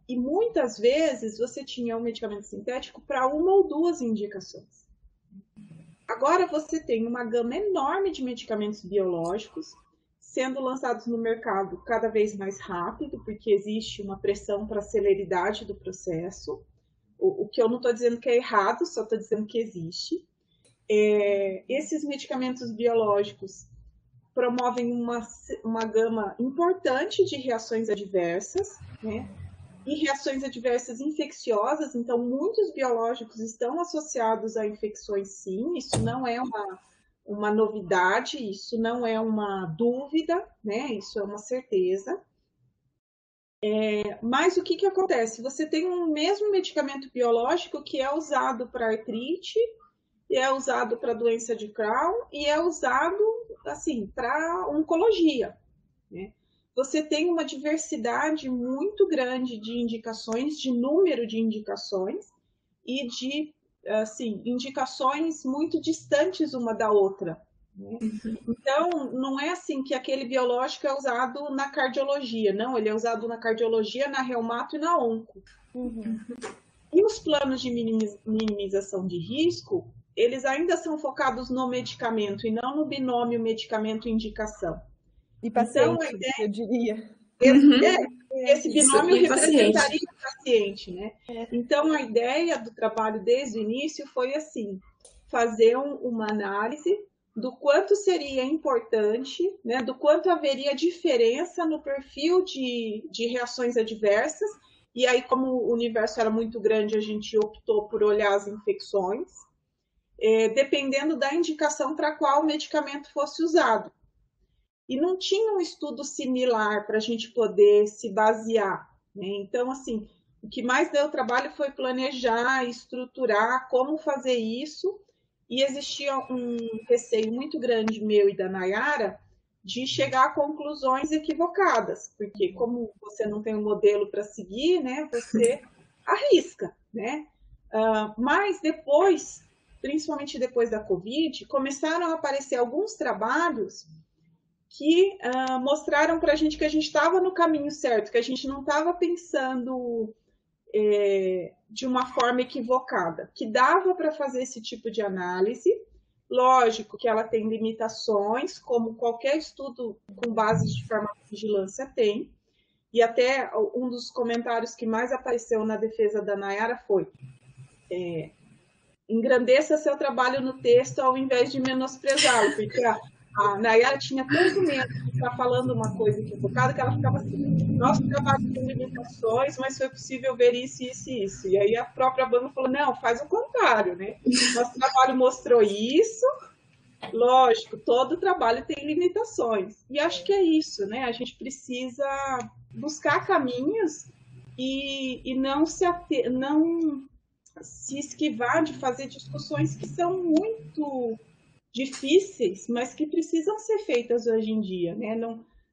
e muitas vezes você tinha um medicamento sintético para uma ou duas indicações. Agora você tem uma gama enorme de medicamentos biológicos sendo lançados no mercado cada vez mais rápido, porque existe uma pressão para a celeridade do processo. O que eu não estou dizendo que é errado, só estou dizendo que existe. Esses medicamentos biológicos promovem uma gama importante de reações adversas, né? E reações adversas infecciosas, então muitos biológicos estão associados a infecções, sim, isso não é uma novidade, isso não é uma dúvida, né? Isso é uma certeza. Mas o que acontece? Você tem um mesmo medicamento biológico que é usado para artrite, e é usado para doença de Crohn, e é usado, assim, para oncologia, né? Você tem uma diversidade muito grande de indicações, de número de indicações, e de, assim, indicações muito distantes uma da outra, né? Então, não é assim que aquele biológico é usado na cardiologia, não, ele é usado na cardiologia, na reumato e na onco. E os planos de minimização de risco, eles ainda são focados no medicamento e não no binômio medicamento-indicação. E paciente, então, eu diria. Esse binômio representaria o paciente, né? Então, a ideia do trabalho desde o início foi assim, fazer uma análise do quanto seria importante, né, do quanto haveria diferença no perfil de reações adversas, e aí, como o universo era muito grande, a gente optou por olhar as infecções, dependendo da indicação para qual o medicamento fosse usado. E não tinha um estudo similar para a gente poder se basear, né? Então, assim, o que mais deu trabalho foi planejar, estruturar como fazer isso, e existia um receio muito grande meu e da Nayara de chegar a conclusões equivocadas, porque como você não tem um modelo para seguir, né, você arrisca, né? Mas depois, principalmente depois da Covid, começaram a aparecer alguns trabalhos que mostraram para a gente que a gente estava no caminho certo, que a gente não estava pensando de uma forma equivocada, que dava para fazer esse tipo de análise. Lógico que ela tem limitações, como qualquer estudo com bases de farmacovigilância tem, e até um dos comentários que mais apareceu na defesa da Nayara foi engrandeça seu trabalho no texto ao invés de menosprezá-lo, porque a Nayara tinha tanto medo de estar falando uma coisa equivocada que ela ficava assim, nosso trabalho tem limitações, mas foi possível ver isso, isso e isso. E aí a própria banda falou, não, faz o contrário, né? Nosso trabalho mostrou isso, lógico, todo trabalho tem limitações. E acho que é isso, né? A gente precisa buscar caminhos e não se esquivar de fazer discussões que são muito difíceis, mas que precisam ser feitas hoje em dia, né?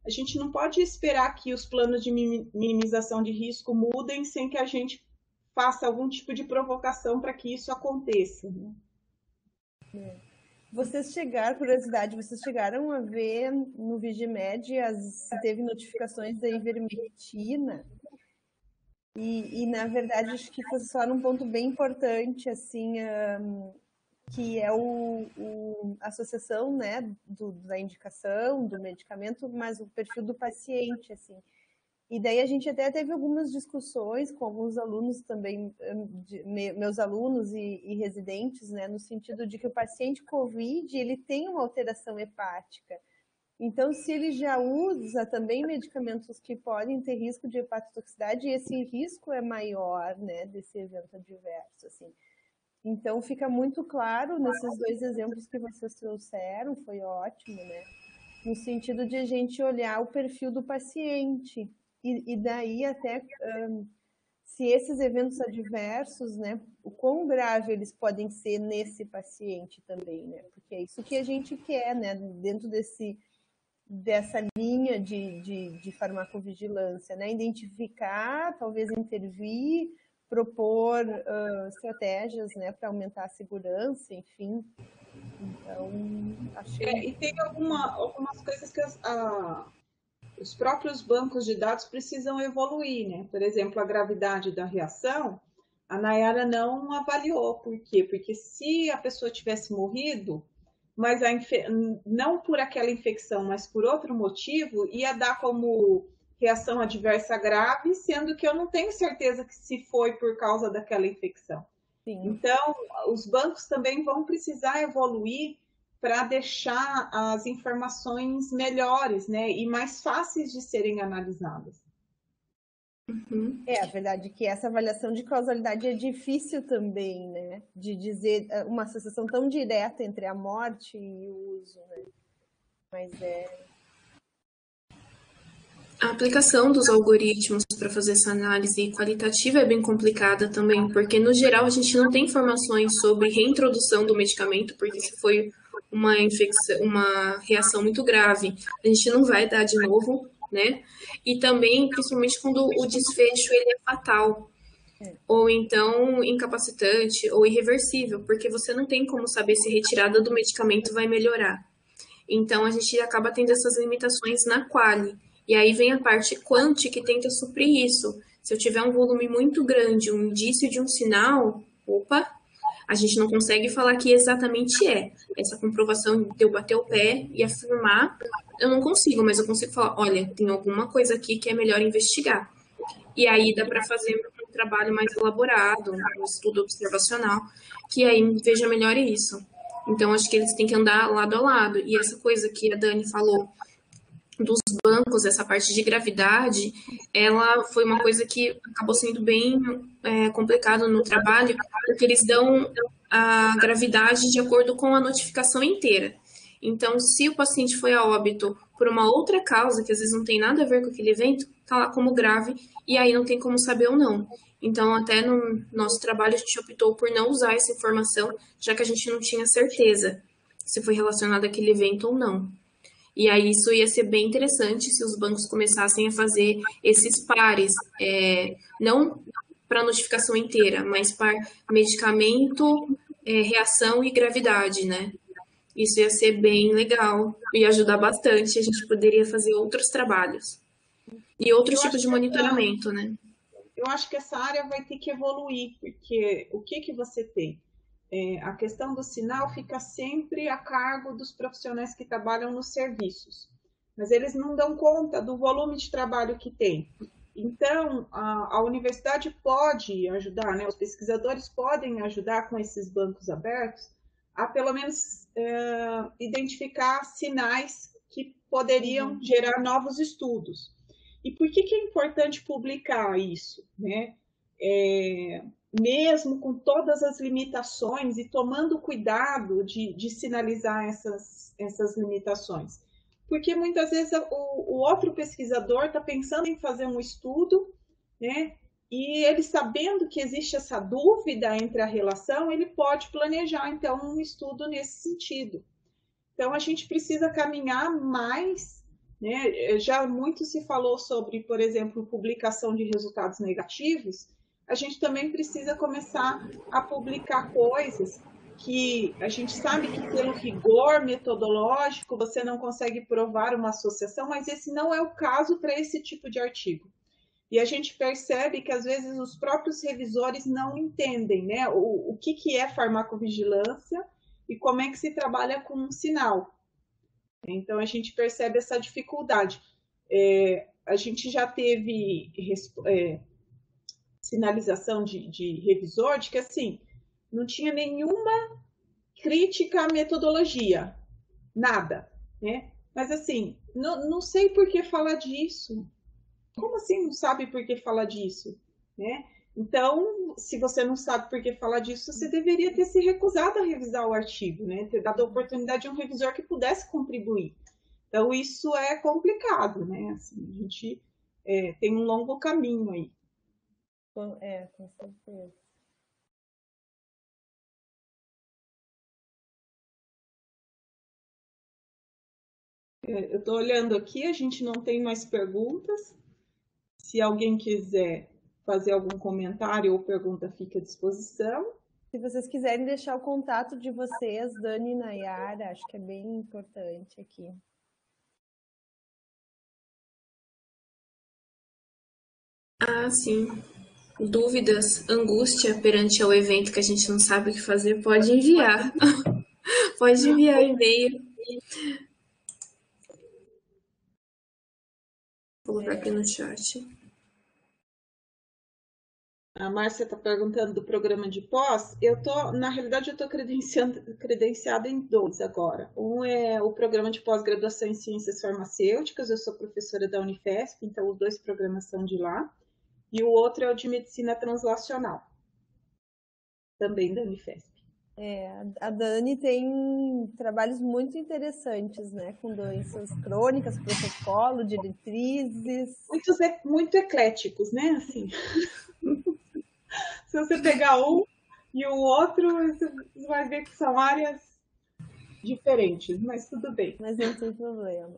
A gente não pode esperar que os planos de minimização de risco mudem sem que a gente faça algum tipo de provocação para que isso aconteça, né? Vocês chegaram a ver no Vigimed se teve notificações da ivermectina? E na verdade, acho que vocês falaram um ponto bem importante, assim, que é a associação, né, da indicação, do medicamento, mas o perfil do paciente, assim. E daí a gente até teve algumas discussões com alguns alunos também, meus alunos e residentes, né, no sentido de que o paciente COVID, ele tem uma alteração hepática. Então, se ele já usa também medicamentos que podem ter risco de hepatotoxicidade, esse risco é maior, né, desse evento adverso, assim. Então, fica muito claro nesses dois exemplos que vocês trouxeram, foi ótimo, né? No sentido de a gente olhar o perfil do paciente. E daí até se esses eventos adversos, né, o quão grave eles podem ser nesse paciente também, né? Porque é isso que a gente quer, né? Dentro dessa linha de farmacovigilância, né? Identificar, talvez intervir, propor estratégias, né, para aumentar a segurança, enfim. Então, achei... E tem algumas coisas que os próprios bancos de dados precisam evoluir, né? Por exemplo, a gravidade da reação, a Nayara não avaliou. Por quê? Porque se a pessoa tivesse morrido, mas não por aquela infecção, mas por outro motivo, ia dar como reação adversa grave, sendo que eu não tenho certeza que se foi por causa daquela infecção. Sim. Então, os bancos também vão precisar evoluir para deixar as informações melhores, né, e mais fáceis de serem analisadas. A verdade é que essa avaliação de causalidade é difícil também, né, de dizer uma associação tão direta entre a morte e o uso, né, mas A aplicação dos algoritmos para fazer essa análise qualitativa é bem complicada também, porque no geral a gente não tem informações sobre reintrodução do medicamento, porque se foi uma infecção, uma reação muito grave, a gente não vai dar de novo, né? E também, principalmente quando o desfecho ele é fatal, ou então incapacitante ou irreversível, porque você não tem como saber se a retirada do medicamento vai melhorar. Então a gente acaba tendo essas limitações na quali. E aí vem a parte quant que tenta suprir isso. Se eu tiver um volume muito grande, um indício de um sinal, a gente não consegue falar que exatamente é. Essa comprovação de eu bater o pé e afirmar, eu não consigo, mas eu consigo falar, olha, tem alguma coisa aqui que é melhor investigar. E aí dá para fazer um trabalho mais elaborado, um estudo observacional, que aí veja melhor isso. Então, acho que eles têm que andar lado a lado. E essa coisa que a Dani falou dos bancos, essa parte de gravidade, ela foi uma coisa que acabou sendo bem complicado no trabalho, porque eles dão a gravidade de acordo com a notificação inteira. Então, se o paciente foi a óbito por uma outra causa, que às vezes não tem nada a ver com aquele evento, tá lá como grave, e aí não tem como saber ou não. Então, até no nosso trabalho, a gente optou por não usar essa informação, já que a gente não tinha certeza se foi relacionado àquele evento ou não. E aí isso ia ser bem interessante se os bancos começassem a fazer esses pares, não para notificação inteira, mas para medicamento, reação e gravidade, né? Isso ia ser bem legal, ia ajudar bastante, a gente poderia fazer outros trabalhos. E outros tipos de monitoramento, né? Eu acho que essa área vai ter que evoluir, porque o que você tem? A questão do sinal fica sempre a cargo dos profissionais que trabalham nos serviços, mas eles não dão conta do volume de trabalho que tem. Então, a universidade pode ajudar, né? Os pesquisadores podem ajudar com esses bancos abertos a, pelo menos, identificar sinais que poderiam gerar novos estudos. E por que é importante publicar isso, né? Mesmo com todas as limitações e tomando cuidado de sinalizar essas limitações. Porque muitas vezes o outro pesquisador está pensando em fazer um estudo, né? E ele sabendo que existe essa dúvida entre a relação, ele pode planejar, então, um estudo nesse sentido. Então, a gente precisa caminhar mais, né? Já muito se falou sobre, por exemplo, publicação de resultados negativos. A gente também precisa começar a publicar coisas que a gente sabe que pelo rigor metodológico você não consegue provar uma associação, mas esse não é o caso para esse tipo de artigo. E a gente percebe que às vezes os próprios revisores não entendem, né, o que é farmacovigilância e como é que se trabalha com um sinal. Então a gente percebe essa dificuldade. A gente já teve sinalização de revisor de que assim não tinha nenhuma crítica à metodologia, nada, né? Mas assim, não sei por que falar disso. Como assim não sabe por que falar disso, né? Então, se você não sabe por que falar disso, você deveria ter se recusado a revisar o artigo, né? Ter dado a oportunidade a um revisor que pudesse contribuir. Então, isso é complicado, né? Assim, a gente tem um longo caminho aí. Com certeza. Eu estou olhando aqui, a gente não tem mais perguntas. Se alguém quiser fazer algum comentário ou pergunta, fica à disposição. Se vocês quiserem deixar o contato de vocês, Dani e Nayara, acho que é bem importante aqui. Ah, sim. Dúvidas, angústia perante ao evento que a gente não sabe o que fazer, pode enviar. Pode enviar e-mail. Vou colocar aqui no chat. A Márcia está perguntando do programa de pós. Na realidade, eu estou credenciada em dois agora. Um é o programa de pós-graduação em ciências farmacêuticas. Eu sou professora da Unifesp, então os dois programas são de lá. E o outro é o de medicina translacional, também da Unifesp. A Dani tem trabalhos muito interessantes, né? Com doenças crônicas, protocolo, diretrizes. Muito ecléticos, né? Assim. Se você pegar um e o outro, você vai ver que são áreas diferentes, mas tudo bem. Mas não tem problema.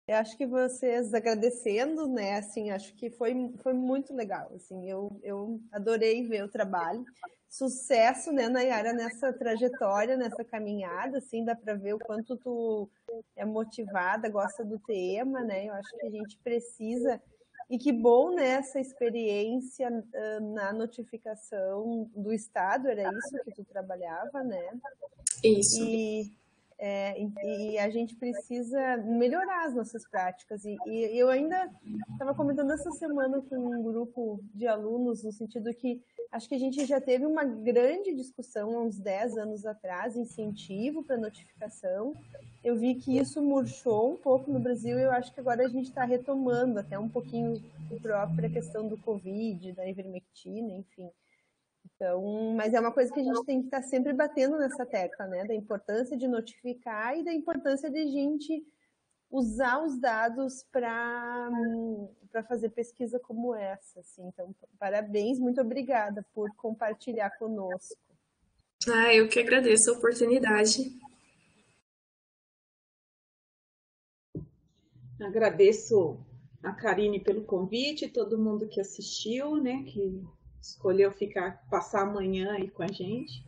Eu acho que vocês agradecendo, né? Assim, acho que foi muito legal. Assim, eu adorei ver o trabalho. Sucesso, né, Nayara, nessa trajetória, nessa caminhada, assim, dá para ver o quanto tu é motivada, gosta do tema, né? Eu acho que a gente precisa. E que bom, né, essa experiência na notificação do Estado, era isso que tu trabalhava, né? Isso. E a gente precisa melhorar as nossas práticas. E eu ainda estava comentando essa semana com um grupo de alunos, no sentido que acho que a gente já teve uma grande discussão há uns 10 anos atrás, incentivo para notificação. Eu vi que isso murchou um pouco no Brasil e eu acho que agora a gente está retomando até um pouquinho a própria questão do Covid, da ivermectina, enfim. Então, mas é uma coisa que a gente tem que estar sempre batendo nessa tecla, né? Da importância de notificar e da importância de a gente usar os dados para fazer pesquisa como essa. Assim. Então, parabéns, muito obrigada por compartilhar conosco. Eu que agradeço a oportunidade. Agradeço a Karine pelo convite, todo mundo que assistiu, né? Que escolheu passar a manhã aí com a gente.